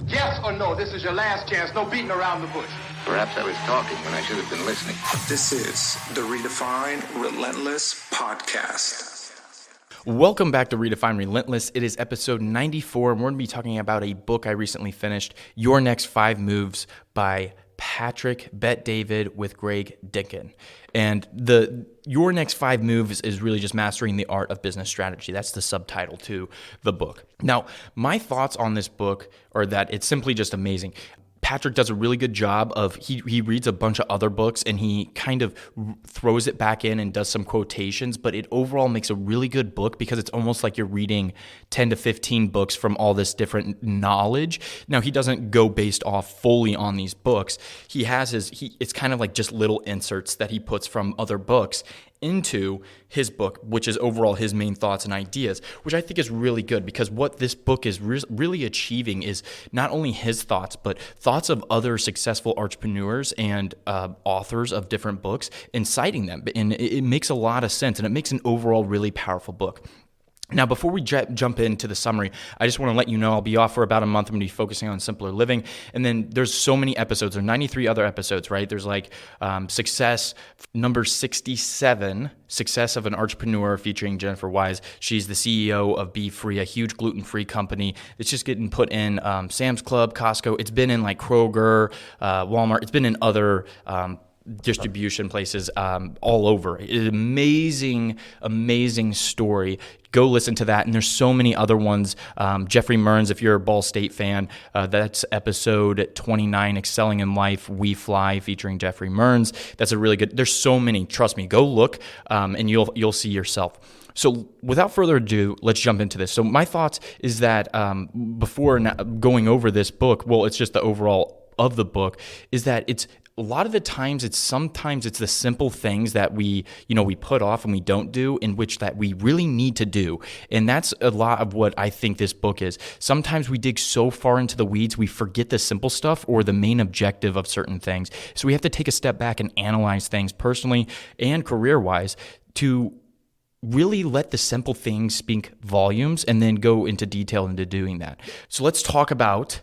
Yes or no, this is your last chance. No beating around the bush. Perhaps I was talking when I should have been listening. This is the Redefine Relentless podcast. Welcome back to Redefine Relentless. It is episode 94, and we're going to be talking about a book I recently finished, Your Next 5 Moves by Patrick Bet-David with Greg Dinkin. And Your Next 5 Moves is really just mastering the art of business strategy. That's the subtitle to the book. Now, my thoughts on this book are that it's simply just amazing. Patrick does a really good job of, he reads a bunch of other books and he kind of throws it back in and does some quotations, but it overall makes a really good book because it's almost like you're reading 10 to 15 books from all this different knowledge. Now, he doesn't go based off fully on these books. He has it's kind of like just little inserts that he puts from other books into his book, which is overall his main thoughts and ideas, which I think is really good because what this book is really achieving is not only his thoughts, but thoughts of other successful entrepreneurs and authors of different books and citing them. And it makes a lot of sense and it makes an overall really powerful book. Now, before we jump into the summary, I just want to let you know I'll be off for about a month. I'm going to be focusing on simpler living. And then there's so many episodes. There are 93 other episodes, right? There's like Success, number 67, Success of an Entrepreneur featuring Jennifer Wise. She's the CEO of Be Free, a huge gluten-free company. It's just getting put in Sam's Club, Costco. It's been in like Kroger, Walmart. It's been in other distribution places all over. It's an amazing story. Go listen to that. And there's so many other ones. Jeffrey Mearns, if you're a Ball State fan, that's episode 29, Excelling in Life, We Fly, featuring Jeffrey Mearns. That's a really good, there's so many. Trust me, go look and you'll see yourself. So without further ado, let's jump into this. So my thoughts is that before going over this book, well, it's just the overall of the book, is that it's a lot of the times sometimes it's the simple things that we put off and we don't do, in which that we really need to do. And that's a lot of what I think this book is. Sometimes we dig so far into the weeds, we forget the simple stuff or the main objective of certain things. So we have to take a step back and analyze things personally and career-wise to really let the simple things speak volumes and then go into detail into doing that. So let's talk about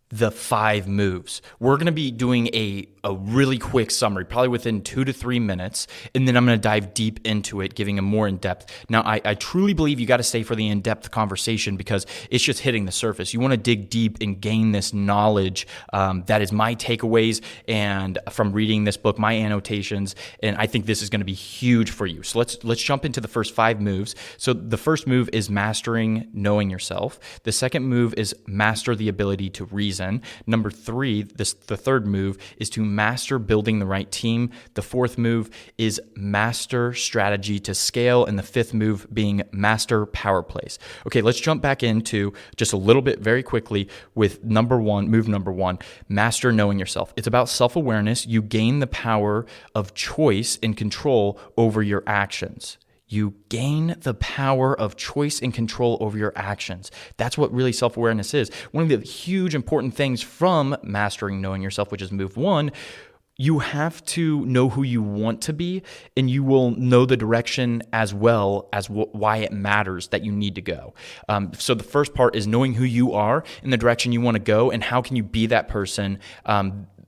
the 5 moves. We're going to be doing a really quick summary, probably within 2 to 3 minutes, and then I'm going to dive deep into it, giving a more in-depth. Now, I truly believe you got to stay for the in-depth conversation because it's just hitting the surface. You want to dig deep and gain this knowledge. That is my takeaways and from reading this book, my annotations, and I think this is going to be huge for you. So let's jump into the first 5 moves. So the first move is mastering knowing yourself. The second move is master the ability to reason. Number 3, the third move is to master building the right team. The fourth move is master strategy to scale. And the fifth move being master power plays. Okay, let's jump back into just a little bit very quickly with move number 1, master knowing yourself. It's about self-awareness. You gain the power of choice and control over your actions. You gain the power of choice and control over your actions. That's what really self-awareness is. One of the huge important things from mastering knowing yourself, which is move 1, you have to know who you want to be, and you will know the direction as well as why it matters that you need to go. So the first part is knowing who you are and the direction you want to go, and how can you be that person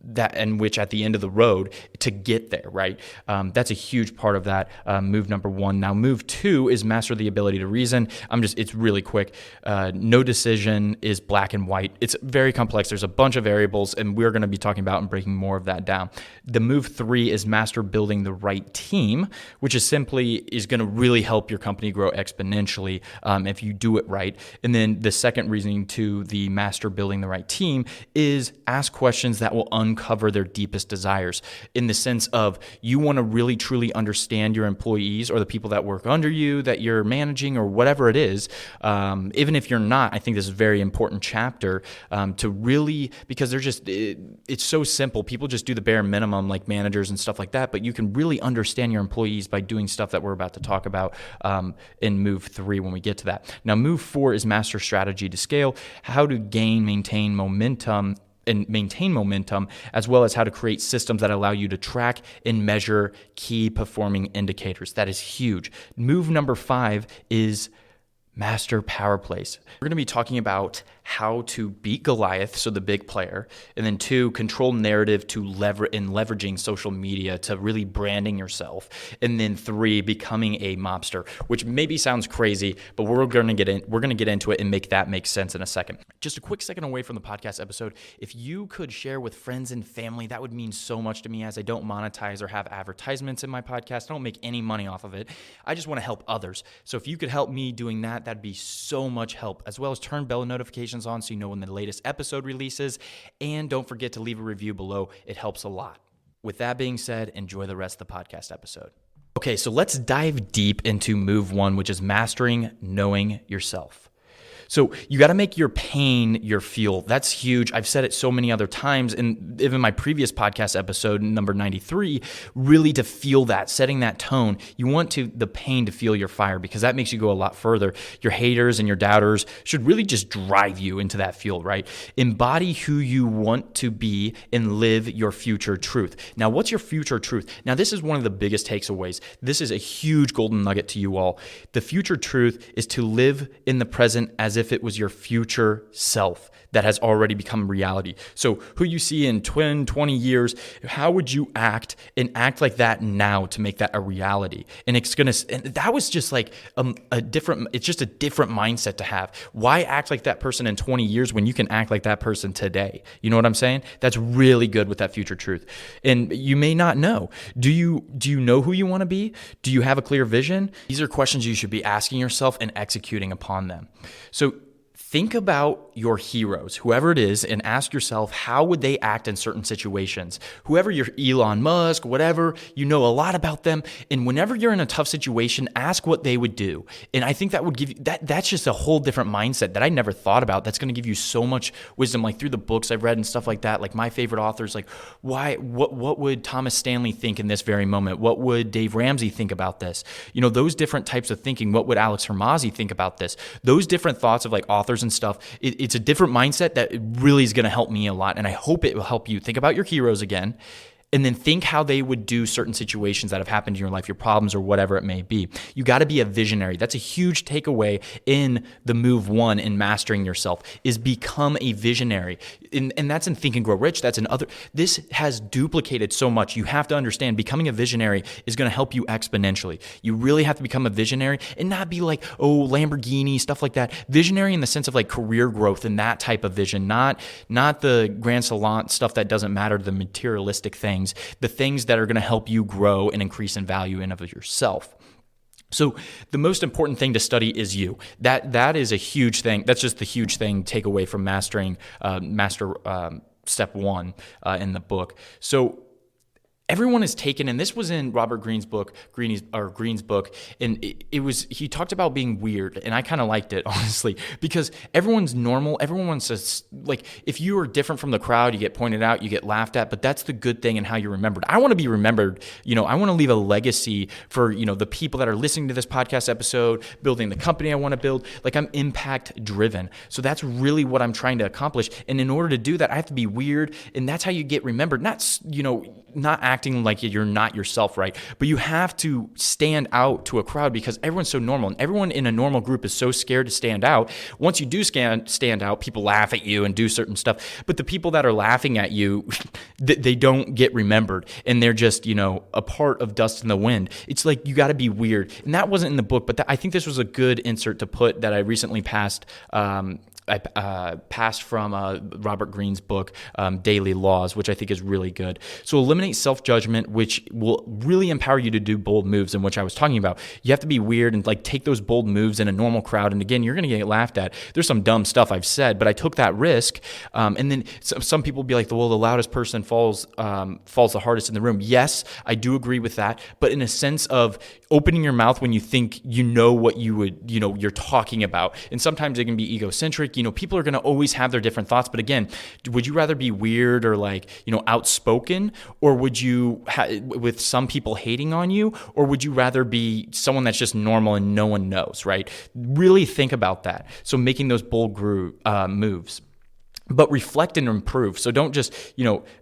that in which at the end of the road to get there, right? That's a huge part of that move number 1. Now, move 2 is master the ability to reason. It's really quick. No decision is black and white. It's very complex. There's a bunch of variables, and we're going to be talking about and breaking more of that down. The move 3 is master building the right team, which is going to really help your company grow exponentially if you do it right. And then the second reasoning to the master building the right team is ask questions that will uncover their deepest desires, in the sense of you want to really truly understand your employees or the people that work under you that you're managing or whatever it is. Even if you're not, I think this is a very important chapter to really, because it's so simple. People just do the bare minimum like managers and stuff like that, but you can really understand your employees by doing stuff that we're about to talk about in move 3 when we get to that. Now, move 4 is master strategy to scale, how to maintain momentum, as well as how to create systems that allow you to track and measure key performing indicators. That is huge. Move number 5 is Master power plays. We're going to be talking about how to beat Goliath, so the big player, and then 2, control narrative to leveraging social media to really branding yourself, and then 3, becoming a mobster, which maybe sounds crazy, but we're going to get into it and make that make sense in a second. Just a quick second away from the podcast episode. If you could share with friends and family, that would mean so much to me, as I don't monetize or have advertisements in my podcast. I don't make any money off of it. I just want to help others. So if you could help me doing that, that'd be so much help, as well as turn bell notifications on so you know when the latest episode releases, and don't forget to leave a review below. It helps a lot. With that being said, enjoy the rest of the podcast episode. Okay, so let's dive deep into move 1, which is mastering knowing yourself. So you got to make your pain your fuel. That's huge. I've said it so many other times, and even my previous podcast episode, number 93, really to feel that, setting that tone. You want the pain to fuel your fire, because that makes you go a lot further. Your haters and your doubters should really just drive you into that fuel, right? Embody who you want to be and live your future truth. Now, what's your future truth? Now, this is one of the biggest takeaways. This is a huge golden nugget to you all. The future truth is to live in the present as if it was your future self that has already become reality. So who you see in 20 years, how would you act and act like that now to make that a reality? And that was just like it's just a different mindset to have. Why act like that person in 20 years when you can act like that person today? You know what I'm saying? That's really good with that future truth. And you may not know. Do you know who you want to be? Do you have a clear vision? These are questions you should be asking yourself and executing upon them. So think about your heroes, whoever it is, and ask yourself, how would they act in certain situations? Whoever you're, Elon Musk, whatever, you know a lot about them. And whenever you're in a tough situation, ask what they would do. And I think that would give you, that's just a whole different mindset that I never thought about. That's going to give you so much wisdom, like through the books I've read and stuff like that. Like my favorite authors, like what would Thomas Stanley think in this very moment? What would Dave Ramsey think about this? You know, those different types of thinking. What would Alex Hormozi think about this? Those different thoughts of like authors and stuff, it's a different mindset that really is going to help me a lot, and I hope it will help you. Think about your heroes again, and then think how they would do certain situations that have happened in your life, your problems or whatever it may be. You got to be a visionary. That's a huge takeaway in the move 1 in mastering yourself, is become a visionary. And that's in Think and Grow Rich. That's in other. This has duplicated so much. You have to understand becoming a visionary is going to help you exponentially. You really have to become a visionary and not be like, oh, Lamborghini, stuff like that. Visionary in the sense of like career growth and that type of vision, not the Grand Salon stuff that doesn't matter, the materialistic things. The things that are going to help you grow and increase in value in of yourself. So the most important thing to study is you. That is a huge thing. That's just the huge thing take away from mastering step 1 in the book. So everyone is taken, and this was in Robert Greene's book, and he talked about being weird, and I kind of liked it, honestly, because everyone's normal. Everyone wants to, like, if you are different from the crowd, you get pointed out, you get laughed at, but that's the good thing and how you're remembered. I want to be remembered. You know, I want to leave a legacy for, you know, the people that are listening to this podcast episode, building the company I want to build. Like, I'm impact driven. So that's really what I'm trying to accomplish. And in order to do that, I have to be weird, and that's how you get remembered. Not acting like you're not yourself, right? But you have to stand out to a crowd because everyone's so normal, and everyone in a normal group is so scared to stand out. Once you do stand out, people laugh at you and do certain stuff. But the people that are laughing at you, they don't get remembered, and they're just, you know, a part of dust in the wind. It's like you got to be weird, and that wasn't in the book, but I think this was a good insert to put that I recently passed. I passed from Robert Greene's book, Daily Laws, which I think is really good. So eliminate self-judgment, which will really empower you to do bold moves, in which I was talking about. You have to be weird and like take those bold moves in a normal crowd. And again, you're going to get laughed at. There's some dumb stuff I've said, but I took that risk. And then some people will be like, well, the loudest person falls the hardest in the room. Yes, I do agree with that. But in a sense of opening your mouth when you think you know what you're talking about. And sometimes it can be egocentric. You know, people are going to always have their different thoughts. But again, would you rather be weird or like, you know, outspoken? Or would you, with some people hating on you? Or would you rather be someone that's just normal and no one knows, right? Really think about that. So making those bold moves. but reflect and improve. So don't just,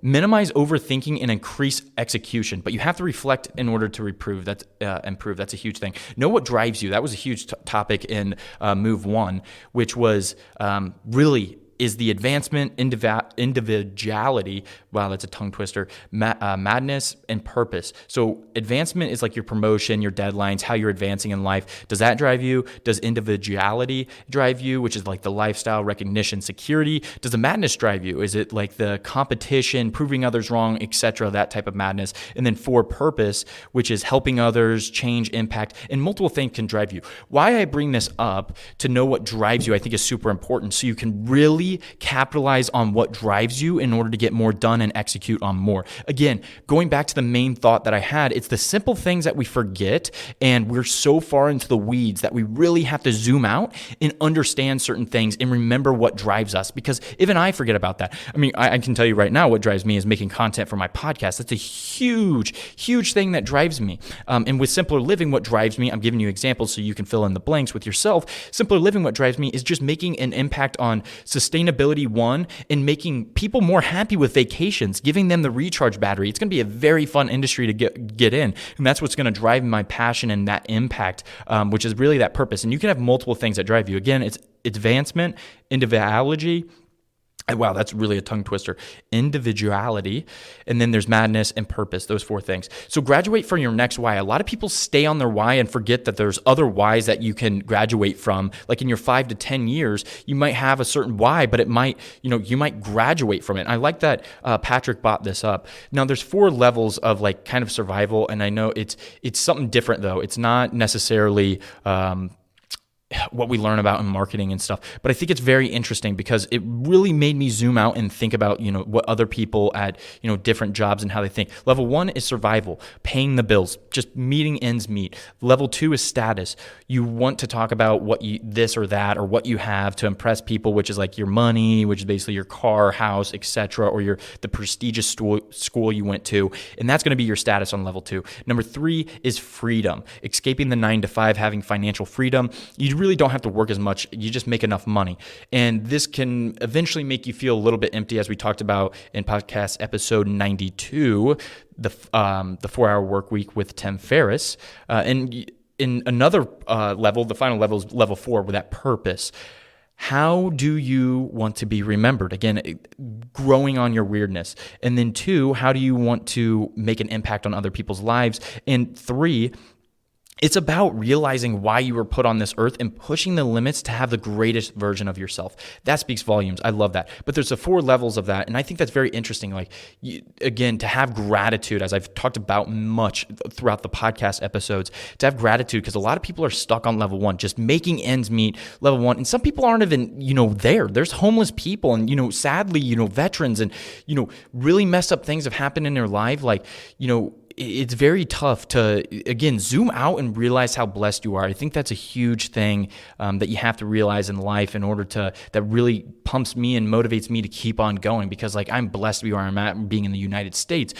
minimize overthinking and increase execution, but you have to reflect in order to improve. That's a huge thing. Know what drives you. That was a huge topic in move 1, which was really is the advancement, individuality, wow, that's a tongue twister, madness, and purpose. So advancement is like your promotion, your deadlines, how you're advancing in life. Does that drive you? Does individuality drive you, which is like the lifestyle, recognition, security? Does the madness drive you? Is it like the competition, proving others wrong, etc., that type of madness? And then 4, purpose, which is helping others, change, impact, and multiple things can drive you. Why I bring this up to know what drives you, I think is super important, so you can really capitalize on what drives you in order to get more done and execute on more. Again, going back to the main thought that I had, it's the simple things that we forget, and we're so far into the weeds that we really have to zoom out and understand certain things and remember what drives us, because even I forget about that. I mean, I can tell you right now what drives me is making content for my podcast. That's a huge, huge thing that drives me. And with Simpler Living, what drives me, I'm giving you examples so you can fill in the blanks with yourself. Simpler Living, what drives me is just making an impact on sustainability, one, and making people more happy with vacations, giving them the recharge battery. It's going to be a very fun industry to get in, and that's what's going to drive my passion and that impact, which is really that purpose. And you can have multiple things that drive you. Again, it's advancement, individuality. Wow, that's really a tongue twister. Individuality, and then there's madness and purpose, those 4 things. So graduate from your next why. A lot of people stay on their why and forget that there's other whys that you can graduate from. Like in your 5 to 10 years, you might have a certain why, but it might, you might graduate from it. And I like that Patrick brought this up. Now there's 4 levels of like kind of survival, and I know it's something different though. It's not necessarily what we learn about in marketing and stuff. But I think it's very interesting because it really made me zoom out and think about, what other people at, different jobs and how they think. Level 1 is survival, paying the bills, just meeting ends meet. Level 2 is status. You want to talk about what this or that, or what you have to impress people, which is like your money, which is basically your car, house, etc., or the prestigious school you went to. And that's going to be your status on level 2. Number 3 is freedom, escaping the 9 to 5, having financial freedom. You really don't have to work as much. You just make enough money. And this can eventually make you feel a little bit empty, as we talked about in podcast episode 92, the 4-hour work week with Tim Ferriss. And in another level, the final level is level 4, with that purpose. How do you want to be remembered? Again, growing on your weirdness. And then 2, how do you want to make an impact on other people's lives? And 3, it's about realizing why you were put on this earth and pushing the limits to have the greatest version of yourself. That speaks volumes. I love that. But there's the 4 levels of that. And I think that's very interesting. Like, again, to have gratitude, as I've talked about much throughout the podcast episodes, to have gratitude, because a lot of people are stuck on level 1, just making ends meet, level 1. And some people aren't even, there. There's homeless people and, sadly, veterans and, really messed up things have happened in their life. Like, it's very tough to, again, zoom out and realize how blessed you are. I think that's a huge thing that you have to realize in life in order to, that really pumps me and motivates me to keep on going, because like I'm blessed to be where I'm at, being in the United States,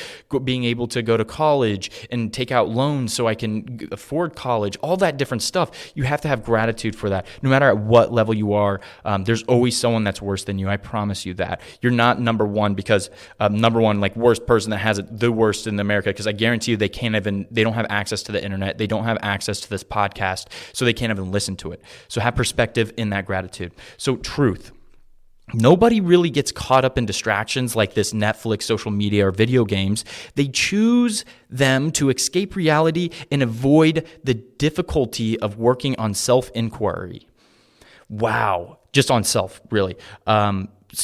being able to go to college and take out loans so I can afford college, all that different stuff. You have to have gratitude for that. No matter at what level you are, there's always someone that's worse than you. I promise you that. You're not number 1 because number 1, like worst person that has it the worst in America, because I guarantee you they don't have access to the internet. They don't have access to this podcast, so they can't even listen to it. So have perspective in that gratitude. So truth. Nobody really gets caught up in distractions like this Netflix, social media, or video games. They choose them to escape reality and avoid the difficulty of working on self-inquiry. Wow. Just on self, really.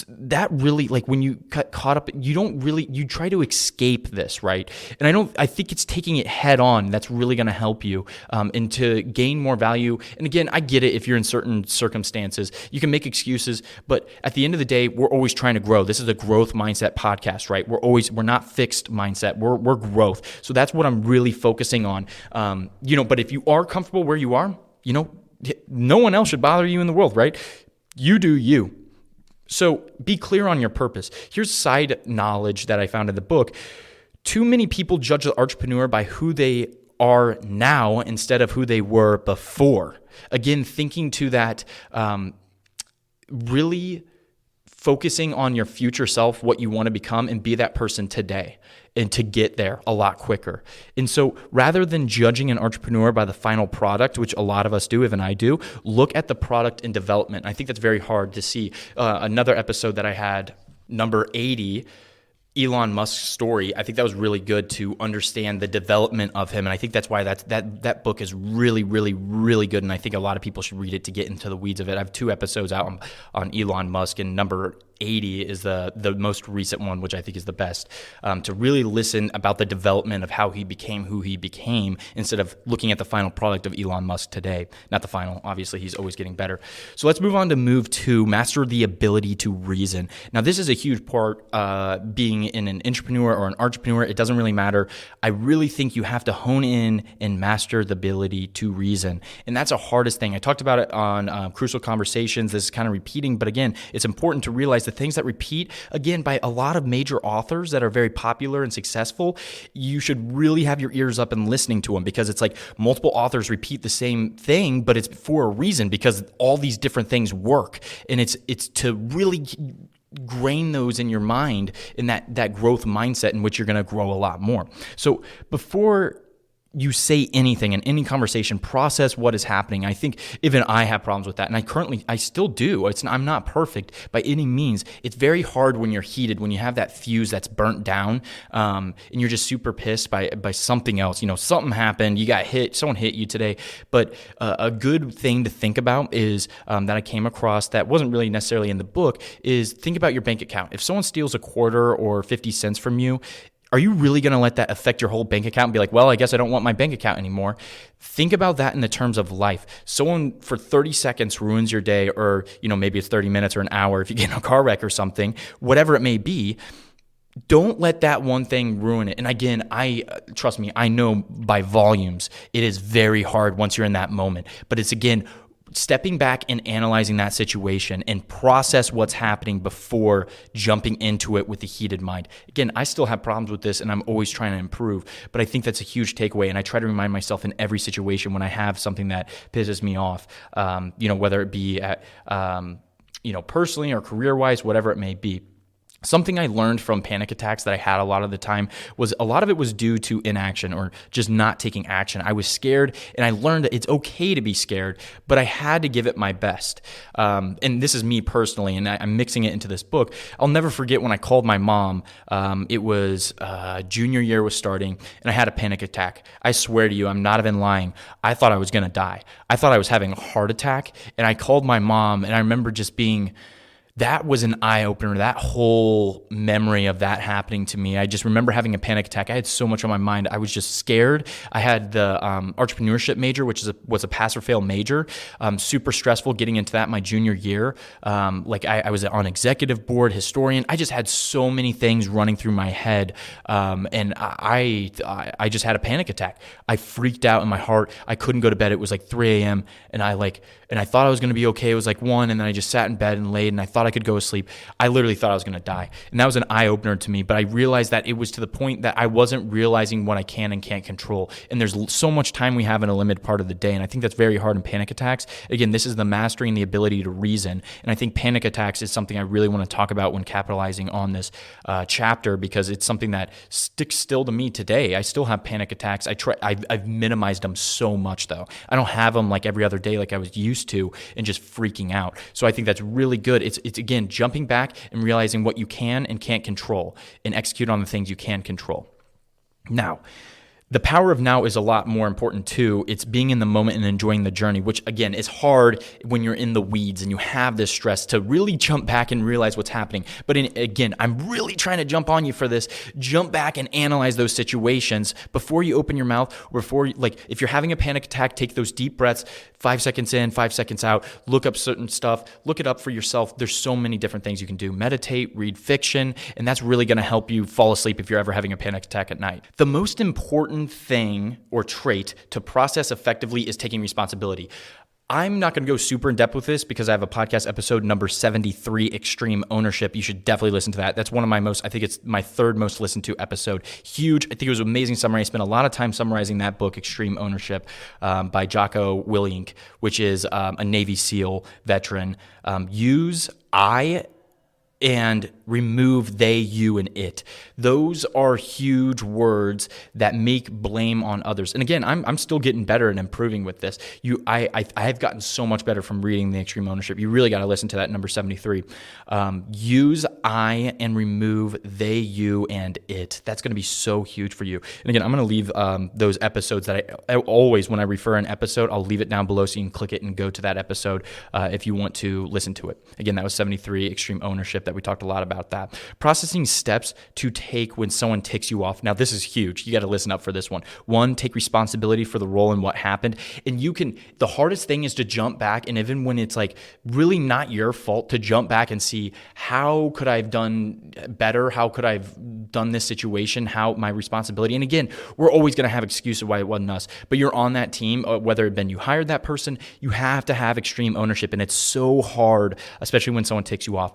That really, like when you get caught up, you try to escape this, right? And I think it's taking it head on that's really going to help you and to gain more value. And again, I get it if you're in certain circumstances, you can make excuses, but at the end of the day, we're always trying to grow. This is a growth mindset podcast, right? We're not fixed mindset, we're growth. So that's what I'm really focusing on. But if you are comfortable where you are, no one else should bother you in the world, right? You do you. So be clear on your purpose. Here's side knowledge that I found in the book. Too many people judge the entrepreneur by who they are now instead of who they were before. Again, thinking to that really focusing on your future self, what you want to become, and be that person today, and to get there a lot quicker. And so rather than judging an entrepreneur by the final product, which a lot of us do, even I do, look at the product in development. I think that's very hard to see. Another episode that I had, number 80, Elon Musk's story, I think that was really good to understand the development of him. And I think that's why that book is really, really, really good. And I think a lot of people should read it to get into the weeds of it. I have 2 episodes out on Elon Musk, and number 80 is the most recent one, which I think is the best, to really listen about the development of how he became who he became instead of looking at the final product of Elon Musk today. Not the final, obviously, he's always getting better. So let's move on to move 2, master the ability to reason. Now, this is a huge part, being in an entrepreneur or an entrepreneur. It doesn't really matter. I really think you have to hone in and master the ability to reason. And that's the hardest thing. I talked about it on Crucial Conversations. This is kind of repeating, but again, it's important to realize the things that repeat, again, by a lot of major authors that are very popular and successful, you should really have your ears up and listening to them, because it's like multiple authors repeat the same thing, but it's for a reason, because all these different things work. And it's to really grain those in your mind, in that growth mindset in which you're going to grow a lot more. So before you say anything in any conversation, process what is happening. I think even I have problems with that, and I still do. I'm not perfect by any means. It's very hard when you're heated, when you have that fuse that's burnt down, and you're just super pissed by something else. Something happened, you got hit, someone hit you today. But a good thing to think about is that I came across that wasn't really necessarily in the book, is think about your bank account. If someone steals a quarter or 50 cents from you, are you really going to let that affect your whole bank account and be like, well, I guess I don't want my bank account anymore? Think about that in the terms of life. Someone for 30 seconds ruins your day, or maybe it's 30 minutes or an hour if you get in a car wreck or something, whatever it may be. Don't let that one thing ruin it. And again, trust me, I know by volumes, it is very hard once you're in that moment. But it's, again, stepping back and analyzing that situation and process what's happening before jumping into it with a heated mind. Again, I still have problems with this, and I'm always trying to improve, but I think that's a huge takeaway. And I try to remind myself in every situation when I have something that pisses me off, whether it be at, personally or career-wise, whatever it may be. Something I learned from panic attacks that I had a lot of the time was a lot of it was due to inaction or just not taking action. I was scared, and I learned that it's okay to be scared, but I had to give it my best. And this is me personally, and I'm mixing it into this book. I'll never forget when I called my mom. It was junior year was starting, and I had a panic attack. I swear to you, I'm not even lying. I thought I was going to die. I thought I was having a heart attack, and I called my mom, and I remember just being... That was an eye-opener, that whole memory of that happening to me. I just remember having a panic attack. I had so much on my mind. I was just scared. I had the entrepreneurship major, which was a pass-or-fail major. Super stressful getting into that my junior year. I was on executive board, historian. I just had so many things running through my head, and I just had a panic attack. I freaked out in my heart. I couldn't go to bed. It was like 3 a.m., and I thought I was going to be okay. It was like 1, and then I just sat in bed and laid, and I thought I could go to sleep. I literally thought I was going to die. And that was an eye-opener to me, but I realized that it was to the point that I wasn't realizing what I can and can't control. And there's so much time we have in a limited part of the day, and I think that's very hard in panic attacks. Again, this is the mastering the ability to reason, and I think panic attacks is something I really want to talk about when capitalizing on this chapter, because it's something that sticks still to me today. I still have panic attacks. I've minimized them so much, though. I don't have them like every other day like I was used to and just freaking out. So I think that's really good. It's again, jumping back and realizing what you can and can't control and execute on the things you can control. Now, the power of now is a lot more important too. It's being in the moment and enjoying the journey, which again is hard when you're in the weeds and you have this stress to really jump back and realize what's happening. But again, I'm really trying to jump on you for this. Jump back and analyze those situations before you open your mouth, or if you're having a panic attack, take those deep breaths, 5 seconds in, 5 seconds out, look up certain stuff, look it up for yourself. There's so many different things you can do. Meditate, read fiction, and that's really going to help you fall asleep if you're ever having a panic attack at night. The most important thing or trait to process effectively is taking responsibility. I'm not going to go super in depth with this because I have a podcast episode number 73, Extreme Ownership. You should definitely listen to that. That's one of my I think it's my third most listened to episode. Huge. I think it was an amazing summary. I spent a lot of time summarizing that book, Extreme Ownership, by Jocko Willink, which is a Navy SEAL veteran. and remove they, you, and it. Those are huge words that make blame on others. And again, I'm still getting better and improving with this. I have gotten so much better from reading The Extreme Ownership. You really got to listen to that, number 73. Use I and remove they, you, and it. That's going to be so huge for you. And again, I'm going to leave those episodes that I always, when I refer an episode, I'll leave it down below so you can click it and go to that episode if you want to listen to it. Again, that was 73, Extreme Ownership, that we talked a lot about that. Processing steps to take when someone ticks you off. Now, this is huge. You got to listen up for this one. One, take responsibility for the role and what happened. And the hardest thing is to jump back, and even when it's like really not your fault, to jump back and see, how could I have done better? How could I have done this situation? How my responsibility? And again, we're always going to have excuses why it wasn't us, but you're on that team, whether it been you hired that person, you have to have extreme ownership. And it's so hard, especially when someone ticks you off.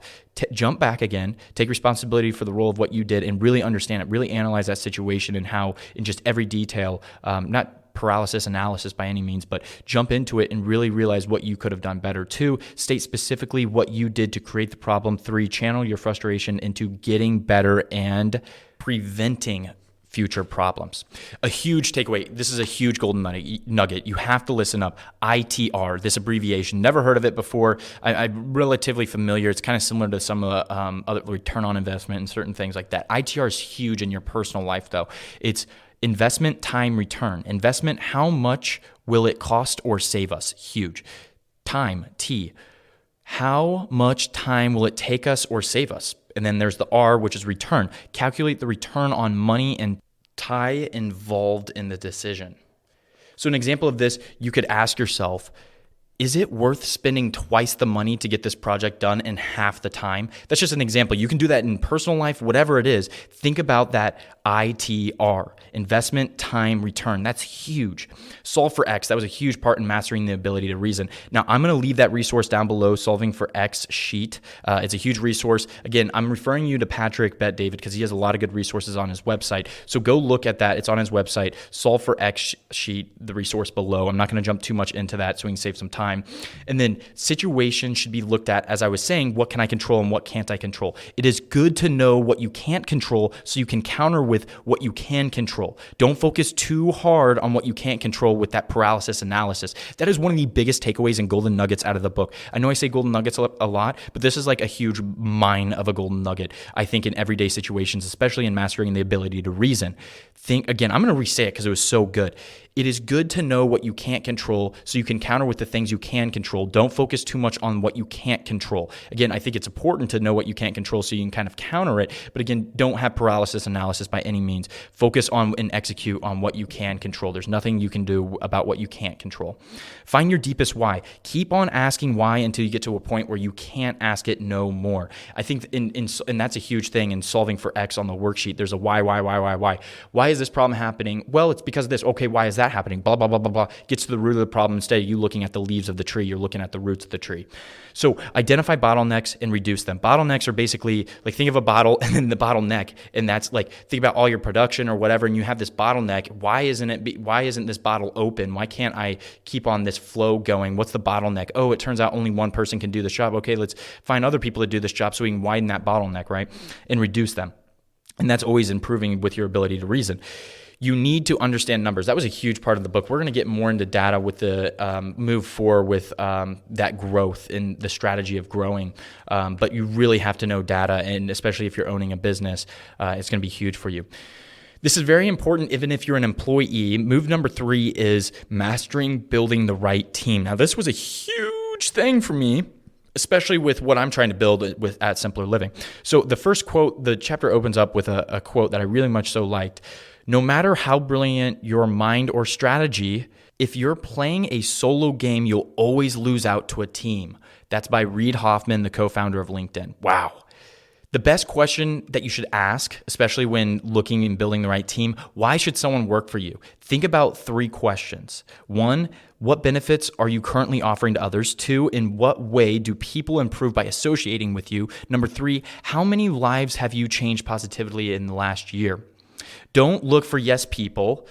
Jump back again, take responsibility for the role of what you did, and really understand it, really analyze that situation and how in just every detail, not paralysis analysis by any means, but jump into it and really realize what you could have done better. 2, state specifically what you did to create the problem. 3, channel your frustration into getting better and preventing future problems. A huge takeaway. This is a huge golden nugget. You have to listen up. ITR, this abbreviation. Never heard of it before. I'm relatively familiar. It's kind of similar to some of the other return on investment and certain things like that. ITR is huge in your personal life, though. It's investment, time, return. Investment, how much will it cost or save us? Huge. Time, T. How much time will it take us or save us? And then there's the R, which is return. Calculate the return on money and time involved in the decision. So an example of this, you could ask yourself, is it worth spending twice the money to get this project done in half the time? That's just an example. You can do that in personal life, whatever it is. Think about that ITR, investment, time, return. That's huge. Solve for X. That was a huge part in mastering the ability to reason. Now, I'm going to leave that resource down below, Solving for X sheet. It's a huge resource. Again, I'm referring you to Patrick Bet-David because he has a lot of good resources on his website. So go look at that. It's on his website, Solve for X sheet, the resource below. I'm not going to jump too much into that so we can save some time. And then situation should be looked at, as I was saying, what can I control and what can't I control? It is good to know what you can't control so you can counter with what you can control. Don't focus too hard on what you can't control with that paralysis analysis. That is one of the biggest takeaways and golden nuggets out of the book. I know I say golden nuggets a lot, but this is like a huge mine of a golden nugget, I think, in everyday situations, especially in mastering the ability to reason. I'm going to re-say it because it was so good. It is good to know what you can't control so you can counter with the things you can control. Don't focus too much on what you can't control. Again, I think it's important to know what you can't control so you can kind of counter it. But again, don't have paralysis analysis by any means. Focus on and execute on what you can control. There's nothing you can do about what you can't control. Find your deepest why. Keep on asking why until you get to a point where you can't ask it no more. I think and that's a huge thing in solving for X on the worksheet. There's a why. Why is this problem happening? Well, it's because of this. Okay, why is that happening? Blah, blah, blah, blah, blah. Gets to the root of the problem. Instead of you looking at the leaves of the tree, you're looking at the roots of the tree. So identify bottlenecks and reduce them. Bottlenecks are basically like, think of a bottle and then the bottleneck. And that's like, think about all your production or whatever, and you have this bottleneck. Why isn't this bottle open? Why can't I keep on this flow going? What's the bottleneck? Oh, it turns out only one person can do this job. Okay, let's find other people to do this job so we can widen that bottleneck, right? And reduce them. And that's always improving with your ability to reason. You need to understand numbers. That was a huge part of the book. We're going to get more into data with the move forward with that growth and the strategy of growing. But you really have to know data, and especially if you're owning a business, it's going to be huge for you. This is very important even if you're an employee. Move number 3 is mastering building the right team. Now, this was a huge thing for me, especially with what I'm trying to build at Simpler Living. So the first quote, the chapter opens up with a quote that I really much so liked. No matter how brilliant your mind or strategy, if you're playing a solo game, you'll always lose out to a team. That's by Reid Hoffman, the co-founder of LinkedIn. Wow. The best question that you should ask, especially when looking and building the right team, why should someone work for you? Think about 3 questions. 1, what benefits are you currently offering to others? 2, in what way do people improve by associating with you? Number 3, how many lives have you changed positively in the last year? Don't look for yes people.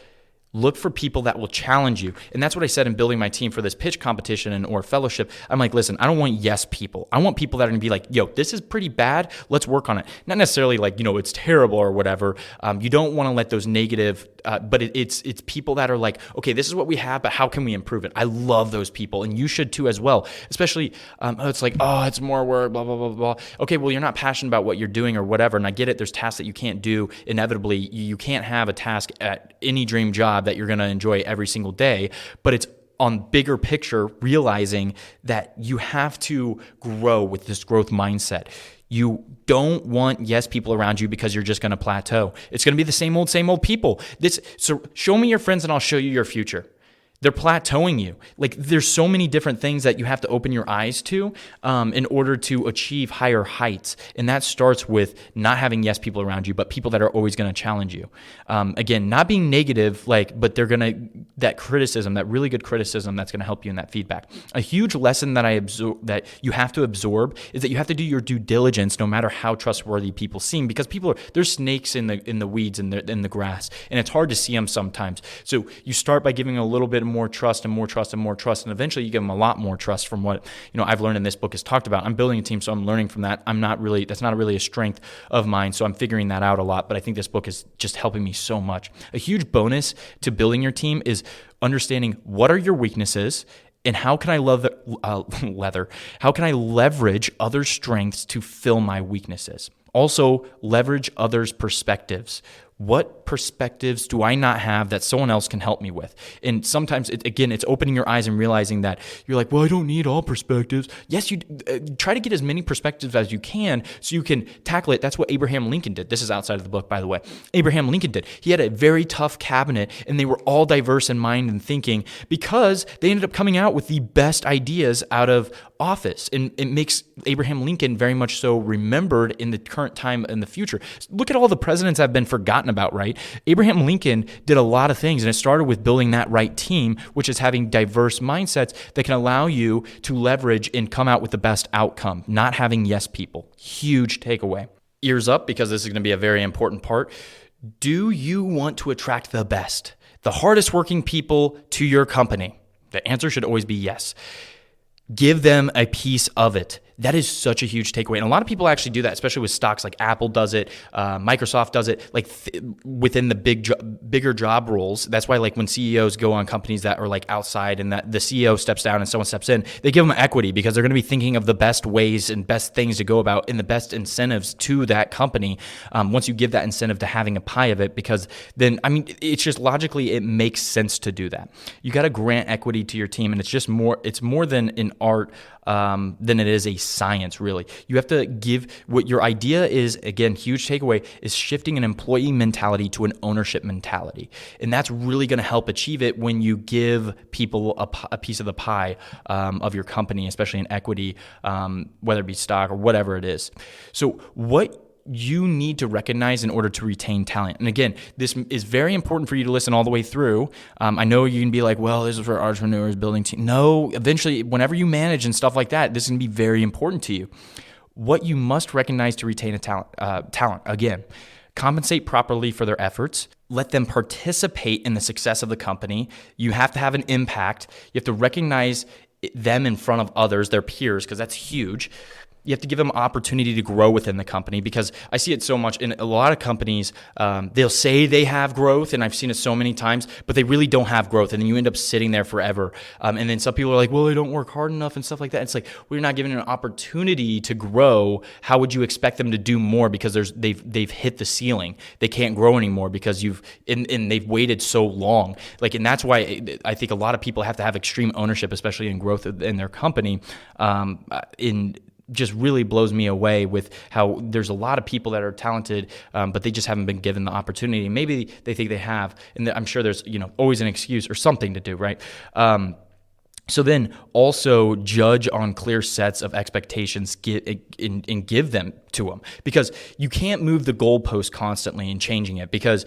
Look for people that will challenge you. And that's what I said in building my team for this pitch competition or fellowship. I'm like, listen, I don't want yes people. I want people that are going to be like, yo, this is pretty bad. Let's work on it. Not necessarily like, it's terrible or whatever. You don't want to let those negative, but it's people that are like, okay, this is what we have, but how can we improve it? I love those people, and you should too as well. Especially, it's like, oh, it's more work, blah, blah, blah, blah. Okay, well, you're not passionate about what you're doing or whatever, and I get it. There's tasks that you can't do. Inevitably, you can't have a task at any dream job that you're going to enjoy every single day, but it's on bigger picture, realizing that you have to grow with this growth mindset. You don't want yes people around you because you're just going to plateau. It's going to be the same old people. So show me your friends and I'll show you your future. They're plateauing you. Like, there's so many different things that you have to open your eyes to in order to achieve higher heights. And that starts with not having yes people around you, but people that are always going to challenge you. Again, not being negative, but they're going to, that criticism, that really good criticism that's going to help you in that feedback. A huge lesson that you have to absorb is that you have to do your due diligence no matter how trustworthy people seem, because there's snakes in the weeds and in the grass, and it's hard to see them sometimes. So you start by giving a little bit more trust and more trust and more trust, and eventually you give them a lot more trust from what I've learned in this book is talked about. I'm building a team, so I'm learning from that. That's not really a strength of mine, so I'm figuring that out a lot, but I think this book is just helping me so much. A huge bonus to building your team is understanding what are your weaknesses and how can I how can I leverage other strengths to fill my weaknesses. Also, leverage others' perspectives. What perspectives do I not have that someone else can help me with? And sometimes, it's opening your eyes and realizing that you're like, well, I don't need all perspectives. Yes, you try to get as many perspectives as you can so you can tackle it. That's what Abraham Lincoln did. This is outside of the book, by the way. Abraham Lincoln did. He had a very tough cabinet, and they were all diverse in mind and thinking because they ended up coming out with the best ideas out of office. And it makes Abraham Lincoln very much so remembered in the current time and the future. Look at all the presidents that have been forgotten about, right? Abraham Lincoln did a lot of things, and it started with building that right team, which is having diverse mindsets that can allow you to leverage and come out with the best outcome, not having yes people. Huge takeaway. Ears up, because this is going to be a very important part. Do you want to attract the best, the hardest working people to your company? The answer should always be yes. Give them a piece of it. That is such a huge takeaway. And a lot of people actually do that, especially with stocks. Like Apple does it, Microsoft does it, within the bigger job roles. That's why when CEOs go on companies that are outside and that the CEO steps down and someone steps in, they give them equity because they're going to be thinking of the best ways and best things to go about and the best incentives to that company. Once you give that incentive to having a pie of it, because then, it's just logically, it makes sense to do that. You got to grant equity to your team, and it's more than an art than it is a science, really. You have to give what your idea is. Again, huge takeaway is shifting an employee mentality to an ownership mentality. And that's really going to help achieve it when you give people a piece of the pie of your company, especially in equity, whether it be stock or whatever it is. So what you need to recognize in order to retain talent. And again, this is very important for you to listen all the way through. I know you can be like, well, this is for entrepreneurs building team. No, eventually, whenever you manage and stuff like that, this is going to be very important to you. What you must recognize to retain a talent, again, compensate properly for their efforts. Let them participate in the success of the company. You have to have an impact. You have to recognize them in front of others, their peers, because that's huge. You have to give them opportunity to grow within the company, because I see it so much in a lot of companies. They'll say they have growth, and I've seen it so many times, but they really don't have growth, and then you end up sitting there forever. And then some people are like, well, I don't work hard enough and stuff like that. It's like, well, you're not giving them an opportunity to grow. How would you expect them to do more because they've hit the ceiling? They can't grow anymore because and they've waited so long. And that's why I think a lot of people have to have extreme ownership, especially in growth in their company. Just really blows me away with how there's a lot of people that are talented, but they just haven't been given the opportunity. Maybe they think they have, and I'm sure there's always an excuse or something to do, right? So then also judge on clear sets of expectations and give them to them, because you can't move the goalpost constantly and changing it, because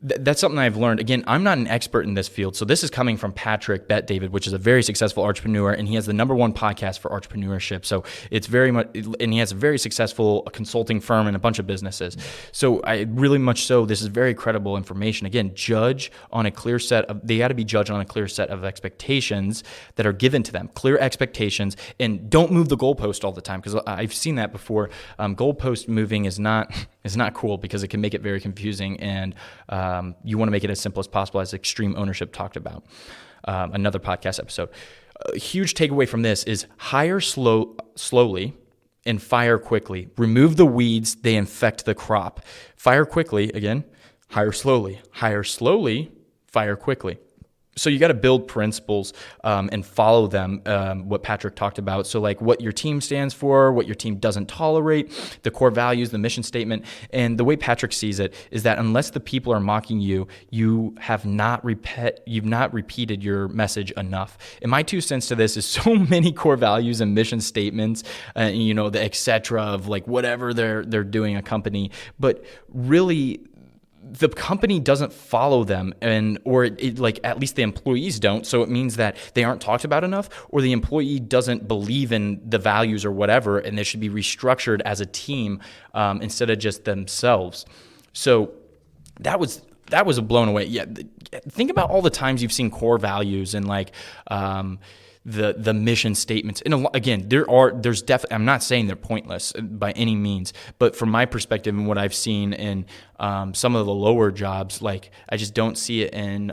That's something I've learned. Again, I'm not an expert in this field. So this is coming from Patrick Bet David, which is a very successful entrepreneur, and he has the #1 podcast for entrepreneurship. So it's very much, and he has a very successful consulting firm and a bunch of businesses. So I really much so, this is very credible information. Again, they got to be judged on a clear set of expectations that are given to them, clear expectations, and don't move the goalpost all the time, because I've seen that before. Goalpost moving is not cool, because it can make it very confusing, and you want to make it as simple as possible, as Extreme Ownership talked about, another podcast episode. A huge takeaway from this is hire slowly and fire quickly. Remove the weeds, they infect the crop. Fire quickly, again, hire slowly, fire quickly. So you got to build principles and follow them, what Patrick talked about. So like what your team stands for, what your team doesn't tolerate, the core values, the mission statement. And the way Patrick sees it is that unless the people are mocking you, you've not repeated your message enough. And my 2 cents to this is so many core values and mission statements, the et cetera of like whatever they're doing a company, but really the company doesn't follow them, or at least the employees don't. So it means that they aren't talked about enough, or the employee doesn't believe in the values or whatever, and they should be restructured as a team instead of just themselves. So that was a blown away. Yeah, think about all the times you've seen core values and the mission statements. And again, there's definitely, I'm not saying they're pointless by any means, but from my perspective and what I've seen in some of the lower jobs, like I just don't see it in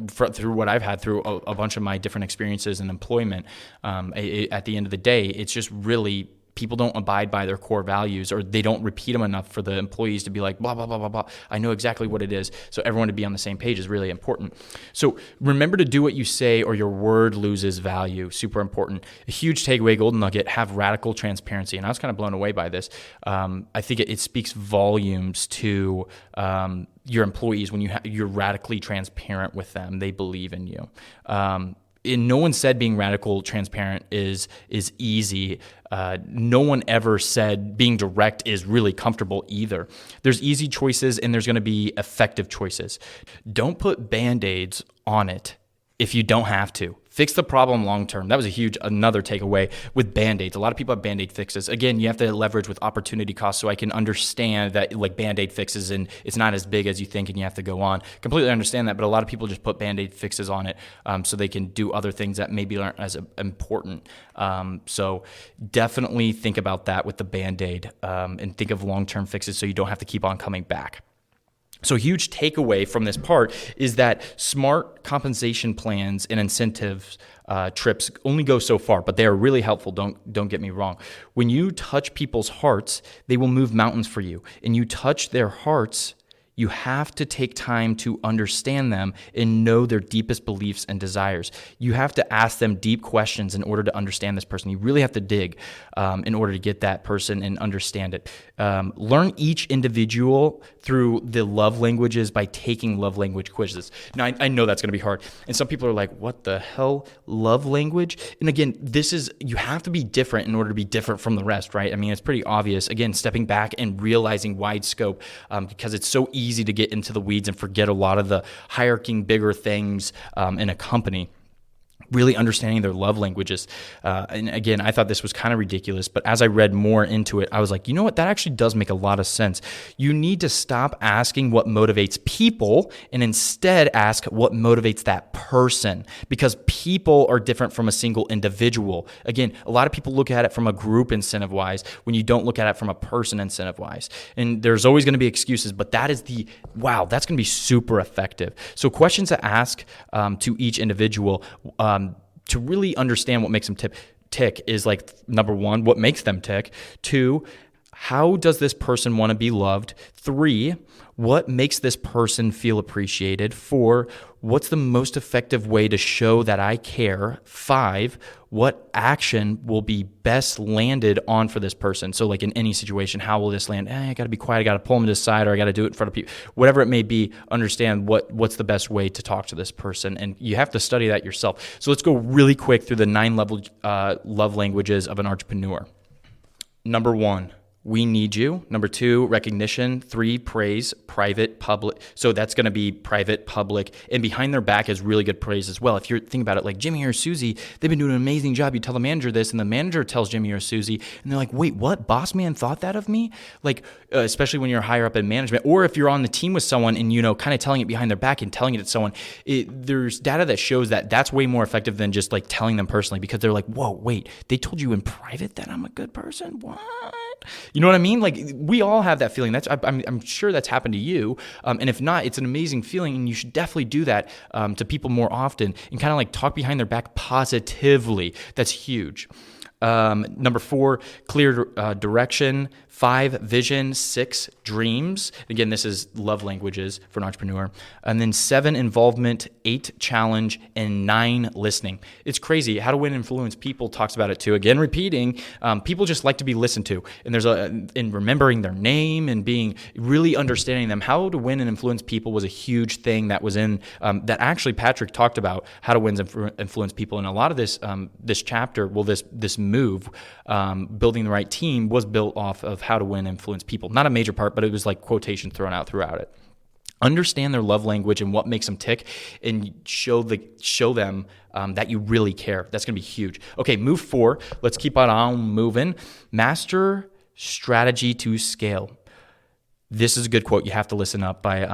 through what I've had through a bunch of my different experiences in employment. At the end of the day, it's just really, people don't abide by their core values, or they don't repeat them enough for the employees to be like, blah, blah, blah, blah, blah. I know exactly what it is. So everyone to be on the same page is really important. So remember to do what you say, or your word loses value. Super important. A huge takeaway, golden nugget, have radical transparency. And I was kind of blown away by this. I think it speaks volumes to your employees when you're radically transparent with them. They believe in you. And no one said being radical transparent is easy. No one ever said being direct is really comfortable either. There's easy choices and there's going to be effective choices. Don't put Band-Aids on it if you don't have to. Fix the problem long term. That was another takeaway with Band-Aids. A lot of people have Band-Aid fixes. Again, you have to leverage with opportunity costs, so I can understand that like Band-Aid fixes and it's not as big as you think and you have to go on. Completely understand that, but a lot of people just put Band-Aid fixes on it so they can do other things that maybe aren't as important. So definitely think about that with the Band-Aid and think of long-term fixes so you don't have to keep on coming back. So a huge takeaway from this part is that smart compensation plans and incentives trips only go so far, but they are really helpful. Don't get me wrong. When you touch people's hearts, they will move mountains for you. And you touch their hearts, you have to take time to understand them and know their deepest beliefs and desires. You have to ask them deep questions in order to understand this person. You really have to dig in order to get that person and understand it. Learn each individual through the love languages by taking love language quizzes. Now, I know that's going to be hard. And some people are like, what the hell? Love language? And again, you have to be different in order to be different from the rest, right? I mean, it's pretty obvious. Again, stepping back and realizing wide scope because it's so easy to get into the weeds and forget a lot of the hierarchy, bigger things in a company. Really understanding their love languages. And again, I thought this was kind of ridiculous, but as I read more into it, I was like, you know what? That actually does make a lot of sense. You need to stop asking what motivates people and instead ask what motivates that person, because people are different from a single individual. Again, a lot of people look at it from a group incentive-wise when you don't look at it from a person incentive-wise. And there's always going to be excuses, but that's going to be super effective. So questions to ask to each individual to really understand what makes them tick is like, number one, what makes them tick? 2, how does this person want to be loved? 3, what makes this person feel appreciated? 4, what's the most effective way to show that I care? 5, what action will be best landed on for this person? So like in any situation, how will this land? I got to be quiet. I got to pull them to the side, or I got to do it in front of people. Whatever it may be, understand what's the best way to talk to this person. And you have to study that yourself. So let's go really quick through the 9 love languages of an entrepreneur. Number 1, we need you. Number 2, recognition. 3, praise, private, public. So that's going to be private, public, and behind their back is really good praise as well. If you're thinking about it, like Jimmy or Susie, they've been doing an amazing job. You tell the manager this, and the manager tells Jimmy or Susie, and they're like, wait, what? Boss man thought that of me? Like, especially when you're higher up in management, or if you're on the team with someone and, kind of telling it behind their back and telling it to someone, there's data that shows that that's way more effective than just like telling them personally, because they're like, whoa, wait, they told you in private that I'm a good person? What? You know what I mean? Like, we all have that feeling. I'm sure that's happened to you. And if not, it's an amazing feeling, and you should definitely do that to people more often and kind of like talk behind their back positively. That's huge. Number 4, clear direction. 5, vision. 6, dreams. Again, this is love languages for an entrepreneur. And then 7, involvement. 8, challenge. And 9, listening. It's crazy. How to Win and Influence People talks about it too. Again, repeating, people just like to be listened to. And there's in remembering their name and being really understanding them. How to Win and Influence People was a huge thing that was in, that actually Patrick talked about, how to win and influence people. And a lot of this chapter, this move, building the right team, was built off of how to win and influence people. Not a major part, but it was like quotation thrown out throughout it. Understand their love language and what makes them tick, and show them that you really care. That's going to be huge. Okay, move 4. Let's keep on moving. Master strategy to scale. This is a good quote. You have to listen up, by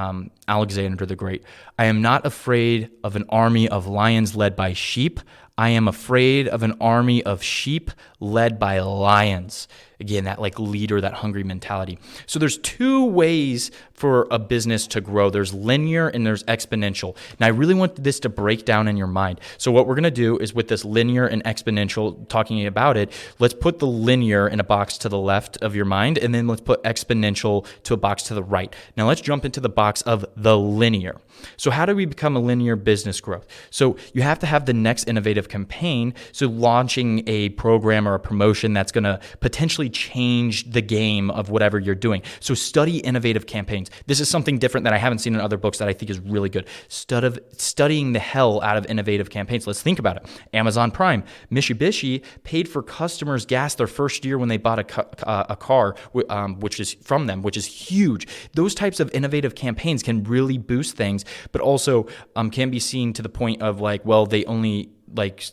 Alexander the Great. I am not afraid of an army of lions led by sheep. I am afraid of an army of sheep led by lions. Again, that like leader, that hungry mentality. So there's 2 ways for a business to grow. There's linear and there's exponential. Now, I really want this to break down in your mind. So what we're going to do is, with this linear and exponential, talking about it, let's put the linear in a box to the left of your mind, and then let's put exponential to a box to the right. Now let's jump into the box of the linear. So how do we become a linear business growth? So you have to have the next innovative campaign. So launching a program or a promotion that's going to potentially change the game of whatever you're doing. So study innovative campaigns. This is something different that I haven't seen in other books that I think is really good. Studying the hell out of innovative campaigns. Let's think about it. Amazon Prime. Mitsubishi paid for customers gas their first year when they bought a car, which is from them, which is huge. Those types of innovative campaigns can really boost things, but also can be seen to the point of like, well, they only, like,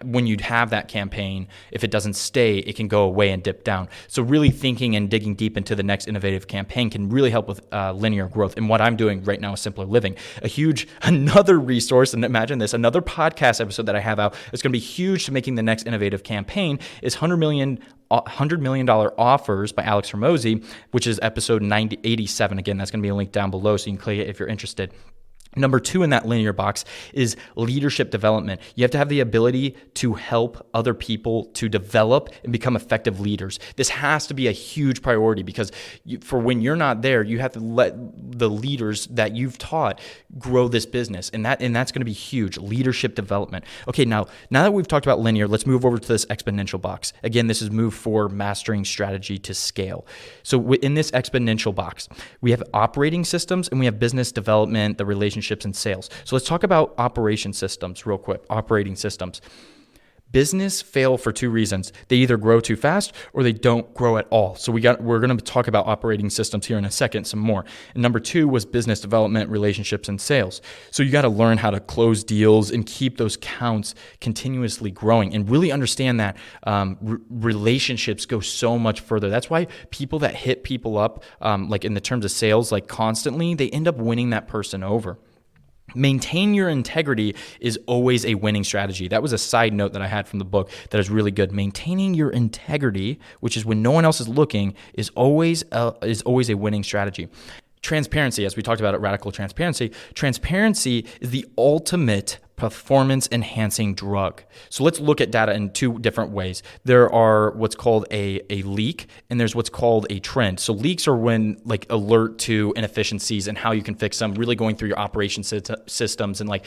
when you have that campaign, if it doesn't stay, it can go away and dip down. So really thinking and digging deep into the next innovative campaign can really help with linear growth. And what I'm doing right now is Simpler Living, another resource. And imagine this, another podcast episode that I have out is going to be huge to making the next innovative campaign is $100 million offers by Alex Hormozy, which is episode 87. Again, that's going to be a link down below, so you can click it if you're interested. Number 2 in that linear box is leadership development. You have to have the ability to help other people to develop and become effective leaders. This has to be a huge priority, because for when you're not there, you have to let the leaders that you've taught grow this business. And that's going to be huge, leadership development. Okay, now that we've talked about linear, let's move over to this exponential box. Again, this is move 4, mastering strategy to scale. So in this exponential box, we have operating systems and we have business development, the relationships and sales. So let's talk about operation systems real quick. Operating systems. Business fail for 2 reasons. They either grow too fast or they don't grow at all. So we're going to talk about operating systems here in a second, some more. And number 2 was business development, relationships, and sales. So you got to learn how to close deals and keep those counts continuously growing, and really understand that relationships go so much further. That's why people that hit people up, like in the terms of sales, like constantly, they end up winning that person over. Maintain your integrity is always a winning strategy. That was a side note that I had from the book that is really good. Maintaining your integrity, which is when no one else is looking, is always a winning strategy. Transparency, as we talked about at Radical Transparency, transparency is the ultimate performance enhancing drug. So let's look at data in 2 different ways. There are what's called a leak, and there's what's called a trend. So leaks are when, like, alert to inefficiencies and how you can fix them, really going through your operation systems and like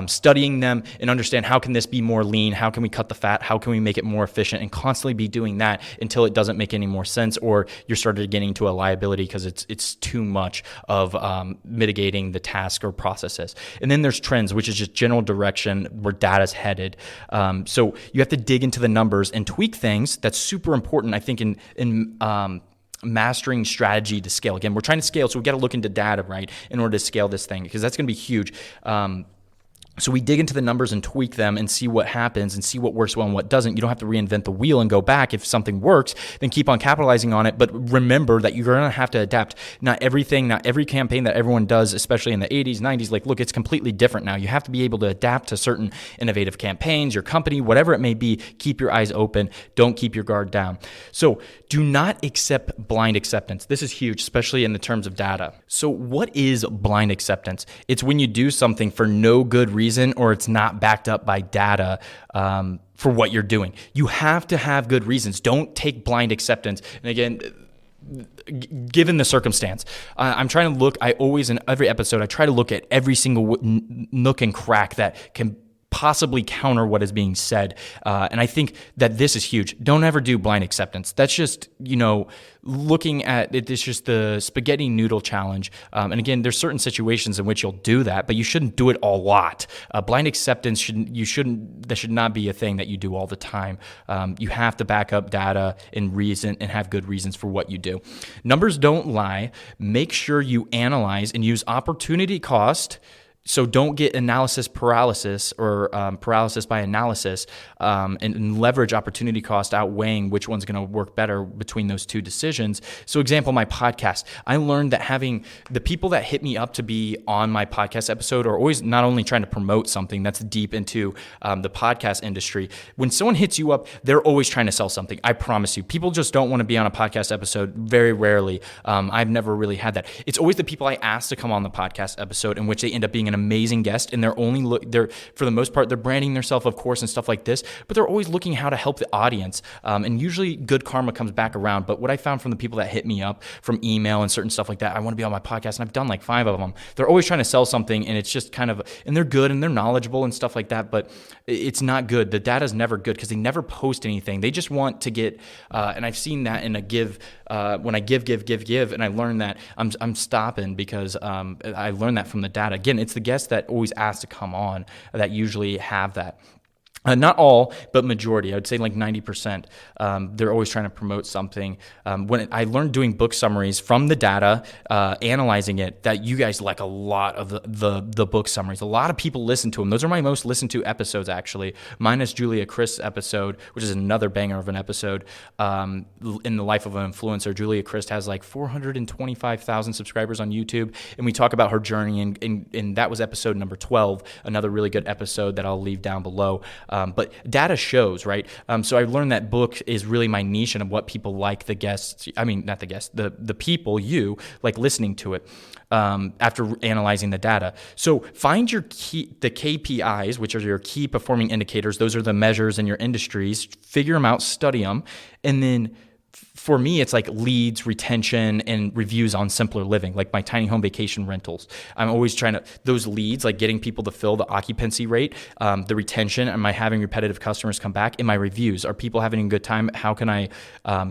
studying them and understand how can this be more lean, how can we cut the fat, how can we make it more efficient, and constantly be doing that until it doesn't make any more sense, or you're started getting to a liability because it's too much of mitigating the task or processes. And then there's trends, which is just general direction where data's headed. So you have to dig into the numbers and tweak things. That's super important, I think, in mastering strategy to scale. Again, we're trying to scale, so we got to look into data, right, in order to scale this thing, because that's going to be huge. So we dig into the numbers and tweak them and see what happens and see what works well and what doesn't. You don't have to reinvent the wheel and go back. If something works, then keep on capitalizing on it. But remember that you're going to have to adapt. Not everything, not every campaign that everyone does, especially in the 80s, 90s, like, look, it's completely different now. You have to be able to adapt to certain innovative campaigns, your company, whatever it may be. Keep your eyes open. Don't keep your guard down. So do not accept blind acceptance. This is huge, especially in the terms of data. So what is blind acceptance? It's when you do something for no good reason, or it's not backed up by data for what you're doing. You have to have good reasons. Don't take blind acceptance. And again, given the circumstance, I'm trying to look, I always, in every episode, I try to look at every single nook and crack that can possibly counter what is being said. And I think that this is huge. Don't ever do blind acceptance. That's just, looking at it, it's just the spaghetti noodle challenge. And again, there's certain situations in which you'll do that, but you shouldn't do it a lot. Blind acceptance that should not be a thing that you do all the time. You have to back up data and reason and have good reasons for what you do. Numbers don't lie. Make sure you analyze and use opportunity cost. So don't get analysis paralysis or paralysis by analysis, and leverage opportunity cost outweighing which one's going to work better between those two decisions. So example, my podcast, I learned that having the people that hit me up to be on my podcast episode are always not only trying to promote something that's deep into the podcast industry. When someone hits you up, they're always trying to sell something. I promise you. People just don't want to be on a podcast episode very rarely. I've never really had that. It's always the people I ask to come on the podcast episode in which they end up being an amazing guest, and they're for the most part, they're branding themselves, of course, and stuff like this, but they're always looking how to help the audience, and usually good karma comes back around. But what I found from the people that hit me up from email and certain stuff like that, I want to be on my podcast, and I've done like 5 of them, they're always trying to sell something, and it's just kind of, and they're good and they're knowledgeable and stuff like that, but it's not good. The data's never good because they never post anything. They just want to get, and I've seen that in a give, when I give, and I learned that I'm stopping because I learned that from the data. Again, it's the guests that always ask to come on that usually have that. Not all, but majority. I would say like 90%. They're always trying to promote something. When I learned doing book summaries from the data, analyzing it, that you guys like a lot of the book summaries. A lot of people listen to them. Those are my most listened to episodes, actually. Minus Julia Christ's episode, which is another banger of an episode. In the life of an influencer, Julia Christ has like 425,000 subscribers on YouTube, and we talk about her journey. And that was episode number 12. Another really good episode that I'll leave down below. But data shows, right? So I learned that book is really my niche and what people like the people, you like listening to it after analyzing the data. So find the KPIs, which are your key performing indicators. Those are the measures in your industries. Figure them out, study them, and then for me, it's like leads, retention, and reviews on Simpler Living, like my tiny home vacation rentals. I'm always trying to, those leads, like getting people to fill the occupancy rate, the retention, am I having repetitive customers come back? And my reviews, are people having a good time? How can I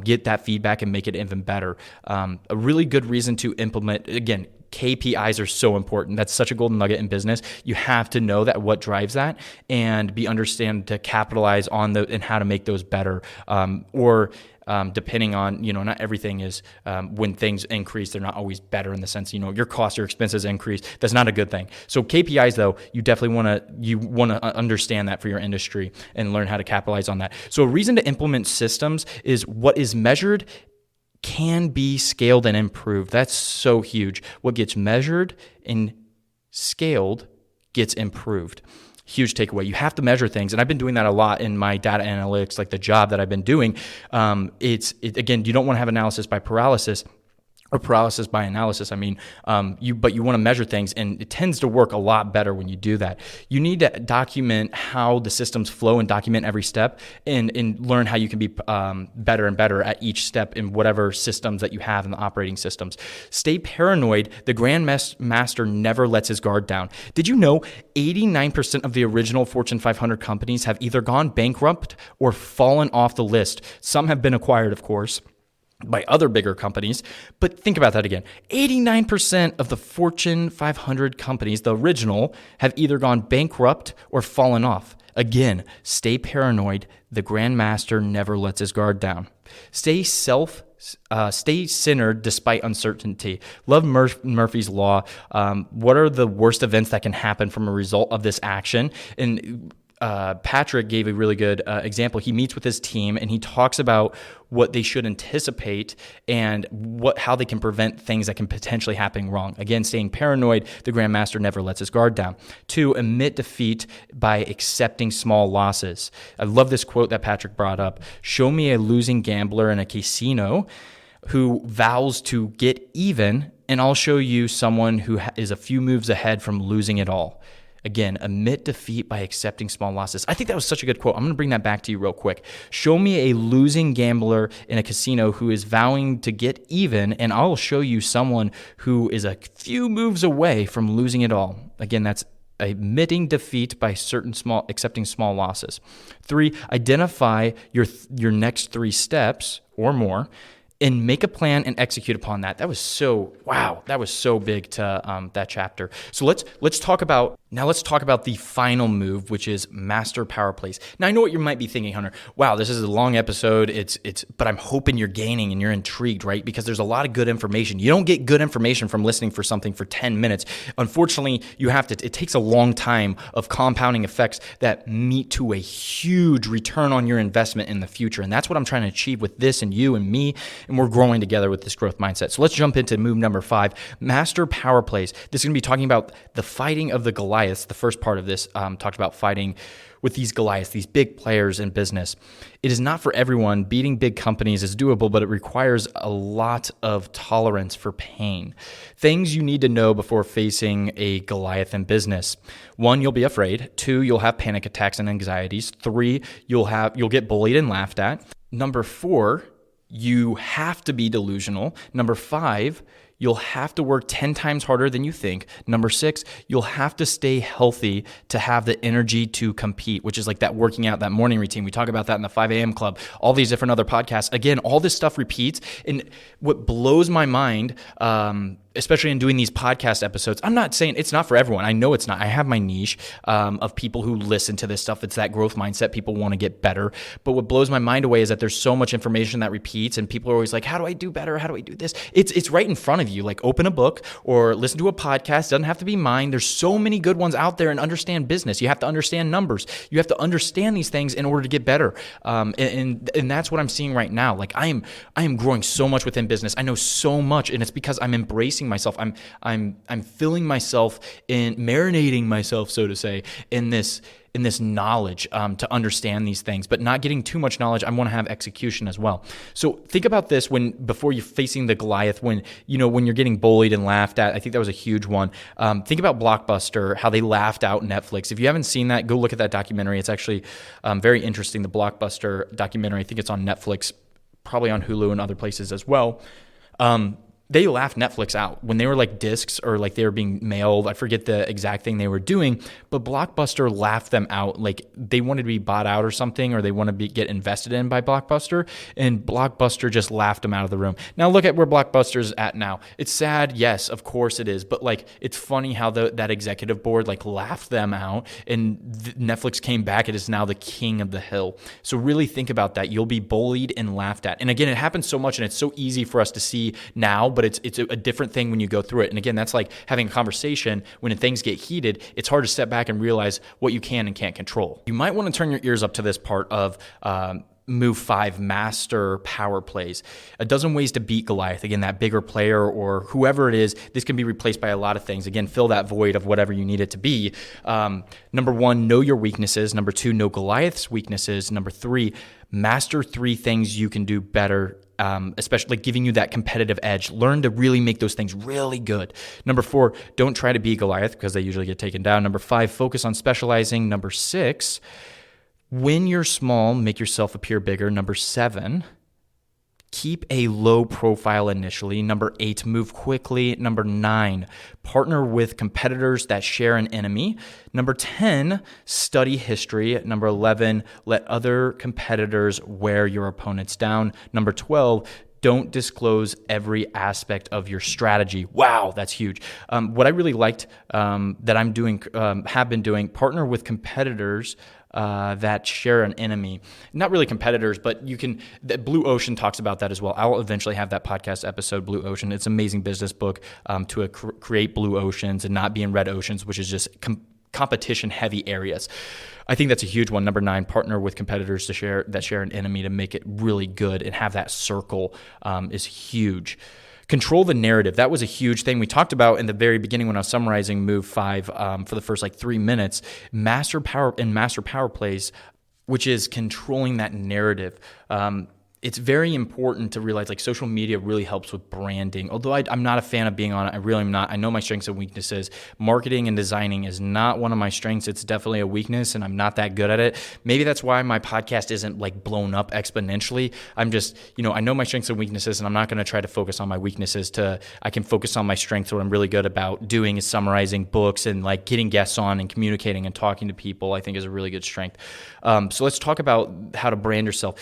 get that feedback and make it even better? A really good reason to implement, again, KPIs are so important. That's such a golden nugget in business. You have to know that what drives that and understand to capitalize on and how to make those better. Depending on, not everything is, when things increase, they're not always better in the sense, your costs, your expenses increase. That's not a good thing. So KPIs though, you definitely want to understand that for your industry and learn how to capitalize on that. So a reason to implement systems is what is measured can be scaled and improved. That's so huge. What gets measured and scaled gets improved. Huge takeaway. You have to measure things. And I've been doing that a lot in my data analytics, like the job that I've been doing. Again, you don't want to have analysis by paralysis. Or paralysis by analysis. But you want to measure things, and it tends to work a lot better when you do that. You need to document how the systems flow and document every step, and learn how you can be better and better at each step in whatever systems that you have in the operating systems. Stay paranoid. The Grand Master never lets his guard down. Did you know 89% of the original Fortune 500 companies have either gone bankrupt or fallen off the list? Some have been acquired, of course. by other bigger companies. But think about that again. 89% of the Fortune 500 companies, the original, have either gone bankrupt or fallen off. Again, stay paranoid. The Grandmaster never lets his guard down. Stay centered despite uncertainty. Love Murphy's Law. What are the worst events that can happen from a result of this action? And Patrick gave a really good example. He meets with his team and he talks about what they should anticipate and how they can prevent things that can potentially happen wrong. Again, staying paranoid, the Grandmaster never lets his guard down. 2, admit defeat by accepting small losses. I love this quote that Patrick brought up. Show me a losing gambler in a casino who vows to get even, and I'll show you someone who is a few moves ahead from losing it all. Again, admit defeat by accepting small losses. I think that was such a good quote. I'm going to bring that back to you real quick. Show me a losing gambler in a casino who is vowing to get even, and I'll show you someone who is a few moves away from losing it all. Again, that's admitting defeat by accepting small losses. 3, identify your next 3 steps or more, and make a plan and execute upon that. That was so big to that chapter. So let's talk about the final move, which is master power plays. Now I know what you might be thinking, Hunter. Wow, this is a long episode. But I'm hoping you're gaining and you're intrigued, right? Because there's a lot of good information. You don't get good information from listening for something for 10 minutes. Unfortunately, it takes a long time of compounding effects that meet to a huge return on your investment in the future. And that's what I'm trying to achieve with this and you and me. And we're growing together with this growth mindset. So let's jump into move number 5, master power plays. This is going to be talking about the fighting of the Goliaths. The first part of this talked about fighting with these Goliaths, these big players in business. It is not for everyone. Beating big companies is doable, but it requires a lot of tolerance for pain. Things you need to know before facing a Goliath in business. 1, you'll be afraid. 2, you'll have panic attacks and anxieties. 3, you'll get bullied and laughed at. Number 4, you have to be delusional. Number 5, you'll have to work 10 times harder than you think. Number 6, you'll have to stay healthy to have the energy to compete, which is like that working out, that morning routine. We talk about that in the 5 a.m. club, all these different other podcasts. Again, all this stuff repeats. And what blows my mind, especially in doing these podcast episodes, I'm not saying it's not for everyone. I know it's not. I have my niche of people who listen to this stuff. It's that growth mindset. People want to get better. But what blows my mind away is that there's so much information that repeats and people are always like, how do I do better? How do I do this? It's right in front of you. Like open a book or listen to a podcast. It doesn't have to be mine. There's so many good ones out there, and understand business. You have to understand numbers. You have to understand these things in order to get better. And that's what I'm seeing right now. Like I am growing so much within business. I know so much, and it's because I'm embracing myself. I'm filling myself in, marinating myself, so to say, in this knowledge to understand these things, but not getting too much knowledge. I want to have execution as well. So think about this before you're facing the Goliath, when you're getting bullied and laughed at. I think that was a huge one. Think about Blockbuster, how they laughed out Netflix. If you haven't seen that, go look at that documentary. It's actually very interesting. The Blockbuster documentary. I think it's on Netflix, probably on Hulu and other places as well. They laughed Netflix out when they were like discs or like they were being mailed. I forget the exact thing they were doing, but Blockbuster laughed them out. Like they wanted to be bought out or something, or they want to get invested in by Blockbuster, and Blockbuster just laughed them out of the room. Now look at where Blockbuster's at now. It's sad, yes, of course it is, but like it's funny how that executive board like laughed them out, and Netflix came back. It is now the king of the hill. So really think about that. You'll be bullied and laughed at, and again, it happens so much, and it's so easy for us to see now. But it's a different thing when you go through it. And again, that's like having a conversation. When things get heated, it's hard to step back and realize what you can and can't control. You might want to turn your ears up to this part of move 5, master power plays. A dozen ways to beat Goliath. Again, that bigger player or whoever it is, this can be replaced by a lot of things. Again, fill that void of whatever you need it to be. Number 1, know your weaknesses. Number 2, know Goliath's weaknesses. Number 3, master 3 things you can do better, especially giving you that competitive edge. Learn to really make those things really good. Number 4, don't try to be Goliath because they usually get taken down. Number 5, focus on specializing. Number 6, when you're small, make yourself appear bigger. Number 7, keep a low profile initially. Number 8, move quickly. Number 9, partner with competitors that share an enemy. Number 10, study history. Number 11, let other competitors wear your opponents down. Number 12, don't disclose every aspect of your strategy. Wow, that's huge. What I really liked that I'm doing, have been doing, partner with competitors that share an enemy. Not really competitors, but Blue Ocean talks about that as well. I'll eventually have that podcast episode, Blue Ocean. It's an amazing business book to create blue oceans and not be in red oceans, which is just competition heavy areas. I think that's a huge one. Number 9, partner with competitors that share an enemy to make it really good and have that circle is huge. Control the narrative. That was a huge thing we talked about in the very beginning when I was summarizing move 5 for the first 3 minutes. Master power plays, which is controlling that narrative. It's very important to realize social media really helps with branding. Although I'm not a fan of being on it, I really am not. I know my strengths and weaknesses. Marketing and designing is not one of my strengths. It's definitely a weakness, and I'm not that good at it. Maybe that's why my podcast isn't blown up exponentially. I'm just, I know my strengths and weaknesses, and I'm not going to try to focus on my weaknesses. I can focus on my strengths. What I'm really good about doing is summarizing books and getting guests on and communicating and talking to people. I think is a really good strength. So let's talk about how to brand yourself.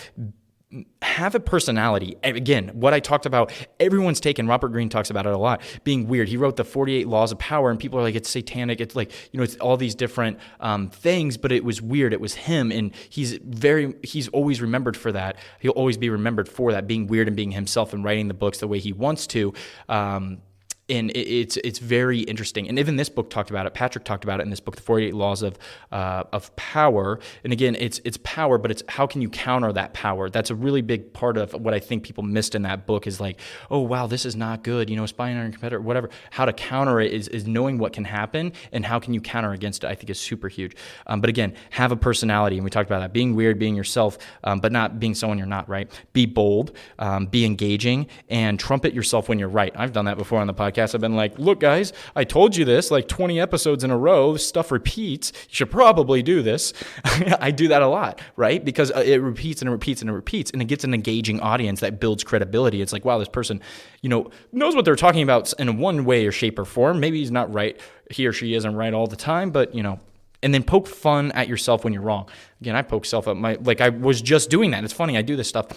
Have a personality. Again, what I talked about, everyone's taken. Robert Greene talks about it a lot, being weird. He wrote the 48 Laws of Power, and people are like, it's satanic. It's it's all these different things, but it was weird. It was him, and he's always remembered for that. He'll always be remembered for that, being weird and being himself and writing the books the way he wants to. And it's very interesting. And even this book talked about it. Patrick talked about it in this book, The 48 Laws of Power. And again, it's power, but it's how can you counter that power? That's a really big part of what I think people missed in that book is oh, wow, this is not good, spying on your competitor, whatever. How to counter it is knowing what can happen and how can you counter against it, I think is super huge. But again, have a personality. And we talked about that, being weird, being yourself, but not being someone you're not, right? Be bold, be engaging, and trumpet yourself when you're right. I've done that before on the podcast. I've been look, guys, I told you this 20 episodes in a row. This stuff repeats. You should probably do this. I do that a lot, right? Because it repeats and it repeats and it repeats, and it gets an engaging audience that builds credibility. It's wow, this person, knows what they're talking about in one way or shape or form. Maybe he's not right. He or she isn't right all the time, but, and then poke fun at yourself when you're wrong. Again, I poke self at I was just doing that. It's funny. I do this stuff.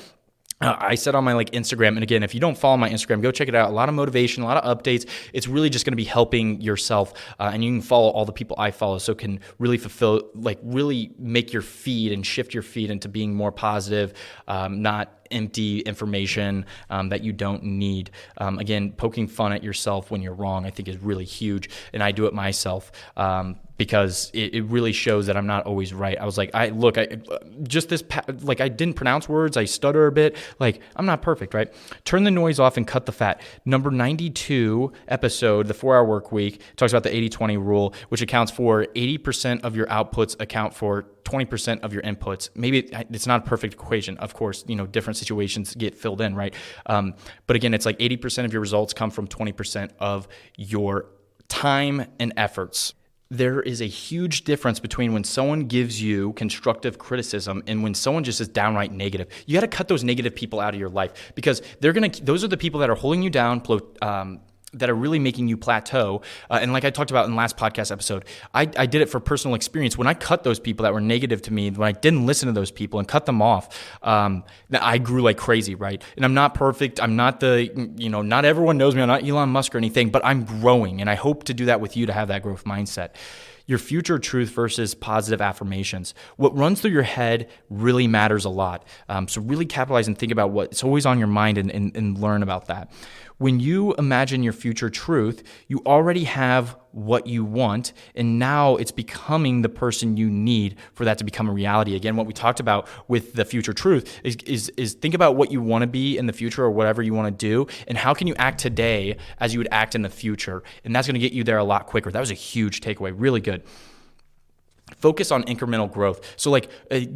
I said on my Instagram, and again, if you don't follow my Instagram, go check it out. A lot of motivation, a lot of updates. It's really just going to be helping yourself, and you can follow all the people I follow, so it can really fulfill, really make your feed and shift your feed into being more positive, not empty information that you don't need. Again, poking fun at yourself when you're wrong, I think is really huge, and I do it myself. Because it really shows that I'm not always right. I was I didn't pronounce words. I stutter a bit. I'm not perfect, right? Turn the noise off and cut the fat. Number 92 episode, the 4-Hour Workweek, talks about the 80-20 rule, which accounts for 80% of your outputs account for 20% of your inputs. Maybe it's not a perfect equation. Of course, different situations get filled in, right? But again, it's 80% of your results come from 20% of your time and efforts. There is a huge difference between when someone gives you constructive criticism and when someone just is downright negative. You got to cut those negative people out of your life because those are the people that are holding you down, that are really making you plateau. And like I talked about in the last podcast episode, I did it for personal experience. When I cut those people that were negative to me, when I didn't listen to those people and cut them off, I grew like crazy, right? And I'm not perfect. I'm not not everyone knows me. I'm not Elon Musk or anything, but I'm growing. And I hope to do that with you to have that growth mindset. Your future truth versus positive affirmations. What runs through your head really matters a lot. So really capitalize and think about what's always on your mind and learn about that. When you imagine your future truth, you already have what you want, and now it's becoming the person you need for that to become a reality. Again, what we talked about with the future truth is think about what you want to be in the future or whatever you want to do, and how can you act today as you would act in the future, and that's going to get you there a lot quicker. That was a huge takeaway, really good. Focus on incremental growth. So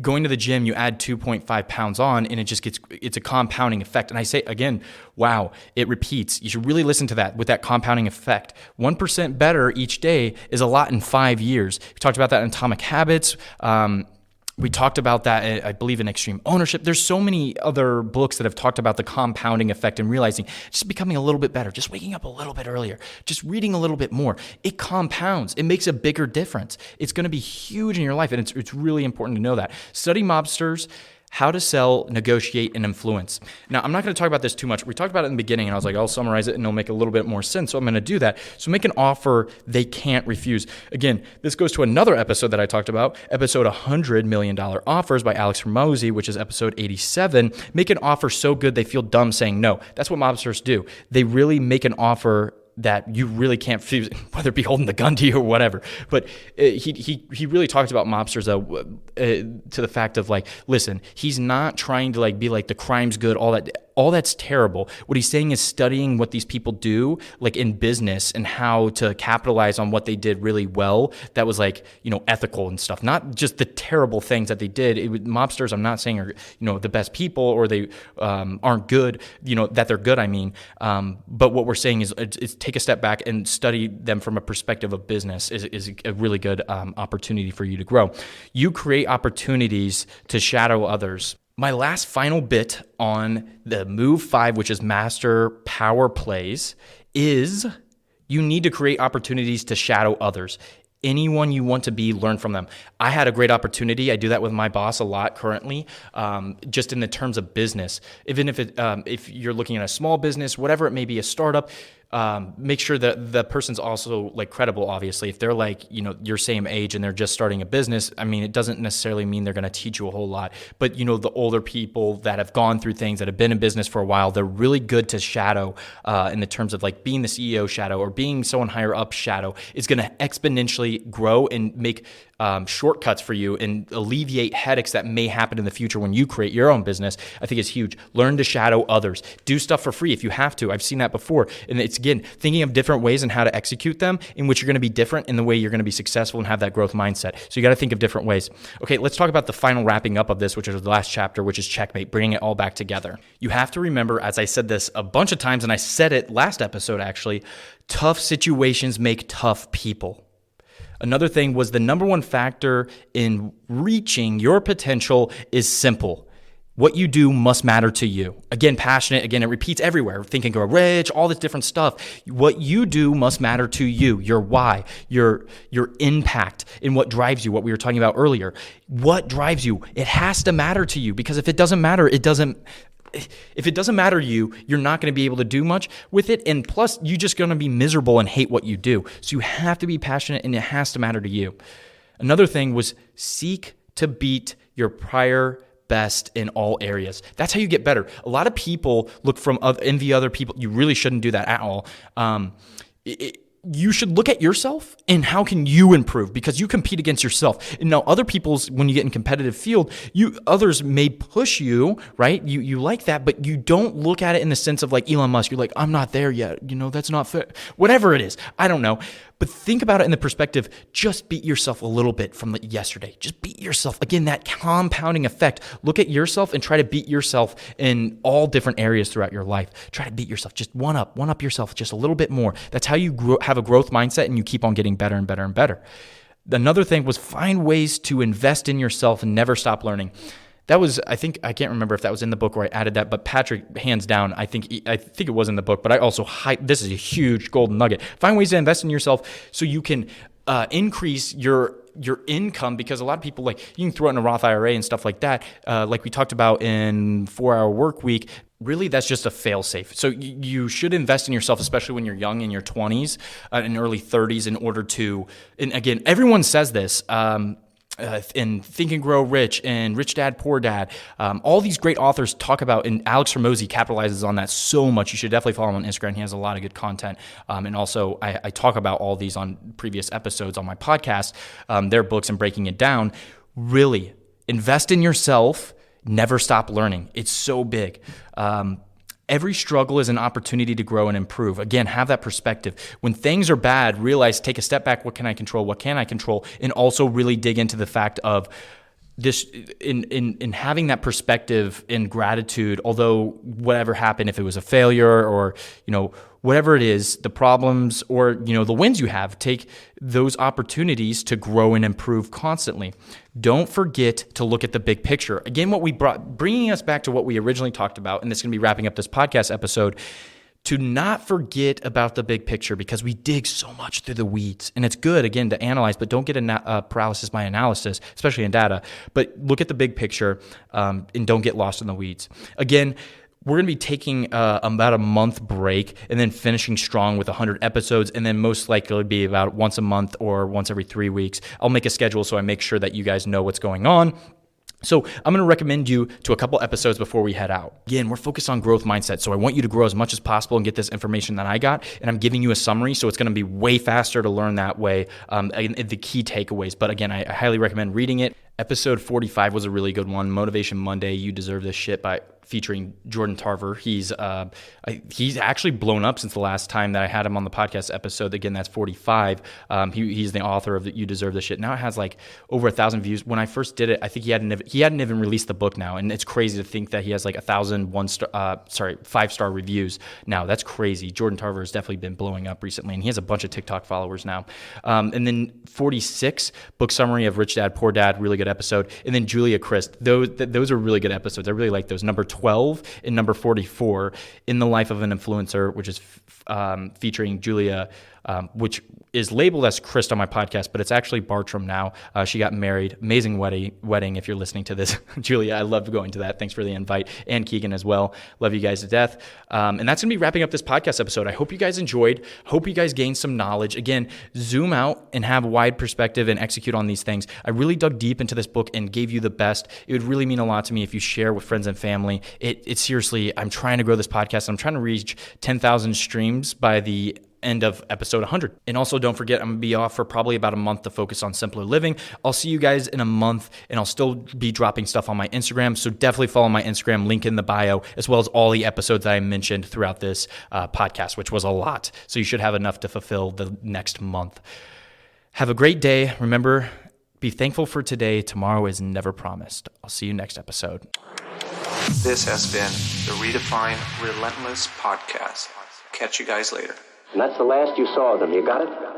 going to the gym, you add 2.5 pounds on and it's a compounding effect. And I say again, wow, it repeats. You should really listen to that with that compounding effect. 1% better each day is a lot in 5 years. We talked about that in Atomic Habits. We talked about that, I believe, in Extreme Ownership. There's so many other books that have talked about the compounding effect and realizing just becoming a little bit better, just waking up a little bit earlier, just reading a little bit more. It compounds. It makes a bigger difference. It's going to be huge in your life, and it's really important to know that. Study mobsters. How to sell, negotiate, and influence. Now, I'm not going to talk about this too much. We talked about it in the beginning, and I was like, I'll summarize it, and it'll make a little bit more sense. So I'm going to do that. So make an offer they can't refuse. Again, this goes to another episode that I talked about, episode $100 Million Offers by Alex Hormozi, which is episode 87. Make an offer so good they feel dumb saying no. That's what mobsters do. They really make an offer that you really can't refuse, whether it be holding the gun to you or whatever. But he really talks about mobsters to the fact of like, listen, he's not trying to like be like the crime's good, all that's terrible. What he's saying is studying what these people do like in business and how to capitalize on what they did really well. That was like, ethical and stuff, not just the terrible things that they did. Mobsters, I'm not saying are, the best people or they aren't good, that they're good, I mean. But what we're saying is take a step back and study them from a perspective of business is a really good opportunity for you to grow. You create opportunities to shadow others. My last final bit on the move 5, which is master power plays, is you need to create opportunities to shadow others. Anyone you want to be, learn from them. I had a great opportunity. I do that with my boss a lot currently, just in the terms of business. Even if you're looking at a small business, whatever it may be, a startup, make sure that the person's also like credible, obviously. If they're like, your same age and they're just starting a business, I mean, it doesn't necessarily mean they're going to teach you a whole lot. But, the older people that have gone through things, that have been in business for a while, they're really good to shadow in the terms of like being the CEO shadow or being someone higher up shadow is going to exponentially grow and make shortcuts for you and alleviate headaches that may happen in the future when you create your own business. I think it's huge. Learn to shadow others. Do stuff for free if you have to. I've seen that before. And it's, again, thinking of different ways and how to execute them in which you're going to be different in the way you're going to be successful and have that growth mindset. So you got to think of different ways. Okay, let's talk about the final wrapping up of this, which is the last chapter, which is checkmate, bringing it all back together. You have to remember, as I said this a bunch of times, and I said it last episode actually, tough situations make tough people. Another thing was the number one factor in reaching your potential is simple. What you do must matter to you. Again, passionate. Again, it repeats everywhere. Think and Grow Rich, all this different stuff. What you do must matter to you. Your why, your impact in what drives you, what we were talking about earlier. What drives you? It has to matter to you, because if it doesn't matter, if it doesn't matter to you, you're not going to be able to do much with it. And plus, you're just going to be miserable and hate what you do. So you have to be passionate and it has to matter to you. Another thing was seek to beat your prior best in all areas. That's how you get better. A lot of people envy other people. You really shouldn't do that at all. You should look at yourself and how can you improve, because you compete against yourself. And now other people's, when you get in competitive field, others may push you, right? You like that, but you don't look at it in the sense of like Elon Musk. You're like, I'm not there yet. That's not fair. Whatever it is. I don't know. But think about it in the perspective, just beat yourself a little bit from yesterday. Just beat yourself. Again, that compounding effect. Look at yourself and try to beat yourself in all different areas throughout your life. Try to beat yourself. Just one up yourself just a little bit more. That's how you have a growth mindset and you keep on getting better and better and better. Another thing was find ways to invest in yourself and never stop learning. That was, I can't remember if that was in the book or I added that, but Patrick, hands down, I think it was in the book, but I also this is a huge golden nugget. Find ways to invest in yourself so you can increase your income, because a lot of people, like, you can throw it in a Roth IRA and stuff like that. Like we talked about in 4-Hour Workweek, really that's just a fail safe. So you should invest in yourself, especially when you're young, in your 20s and early 30s, in order to, and again, everyone says this, in Think and Grow Rich and Rich Dad, Poor Dad. All these great authors talk about, and Alex Hormozi capitalizes on that so much. You should definitely follow him on Instagram. He has a lot of good content. And also, I talk about all these on previous episodes on my podcast, their books and breaking it down. Really, invest in yourself. Never stop learning. It's so big. Every struggle is an opportunity to grow and improve. Again, have that perspective. When things are bad, realize, take a step back. What can I control? What can I control? And also really dig into the fact of this, in having that perspective and gratitude, although whatever happened, if it was a failure or, whatever it is, the problems or, the wins you have, take those opportunities to grow and improve constantly. Don't forget to look at the big picture. Again, bringing us back to what we originally talked about, and this is going to be wrapping up this podcast episode. to not forget about the big picture, because we dig so much through the weeds, and it's good, again, to analyze, but don't get paralysis by analysis, especially in data. But look at the big picture, and don't get lost in the weeds. Again, we're going to be taking about a month break and then finishing strong with 100 episodes, and then most likely it'll be about once a month or once every 3 weeks. I'll make a schedule so I make sure that you guys know what's going on. So I'm going to recommend you to a couple episodes before we head out. Again, we're focused on growth mindset, so I want you to grow as much as possible and get this information that I got, and I'm giving you a summary, so it's going to be way faster to learn that way, the key takeaways. But again, I highly recommend reading it. Episode 45 was a really good one. Motivation Monday, You Deserve This Shit, featuring Jordan Tarver. He's actually blown up since the last time that I had him on the podcast episode. Again, that's 45. He's the author of You Deserve This Shit. Now it has like over 1,000 views. When I first did it, I think he hadn't even released the book now, and it's crazy to think that he has like 1,000 5-star reviews now. That's crazy. Jordan Tarver has definitely been blowing up recently, and he has a bunch of TikTok followers now. And then 46, book summary of Rich Dad Poor Dad, really good episode. And then Julia Christ, those are really good episodes. I really like those. Number 12 and number 44, In the Life of an Influencer, which is featuring Julia, which is labeled as Christ on my podcast, but it's actually Bartram now. She got married. Amazing wedding if you're listening to this. Julia, I love going to that. Thanks for the invite. And Keegan as well. Love you guys to death. And that's going to be wrapping up this podcast episode. I hope you guys enjoyed. Hope you guys gained some knowledge. Again, zoom out and have a wide perspective and execute on these things. I really dug deep into this book and gave you the best. It would really mean a lot to me if you share with friends and family. It seriously, I'm trying to grow this podcast. I'm trying to reach 10,000 streams by the end of episode 100. And also don't forget, I'm going to be off for probably about a month to focus on simpler living. I'll see you guys in a month, and I'll still be dropping stuff on my Instagram. So definitely follow my Instagram, link in the bio, as well as all the episodes that I mentioned throughout this podcast, which was a lot. So you should have enough to fulfill the next month. Have a great day. Remember, be thankful for today. Tomorrow is never promised. I'll see you next episode. This has been the Redefine Relentless podcast. Catch you guys later. And that's the last you saw of them. You got it?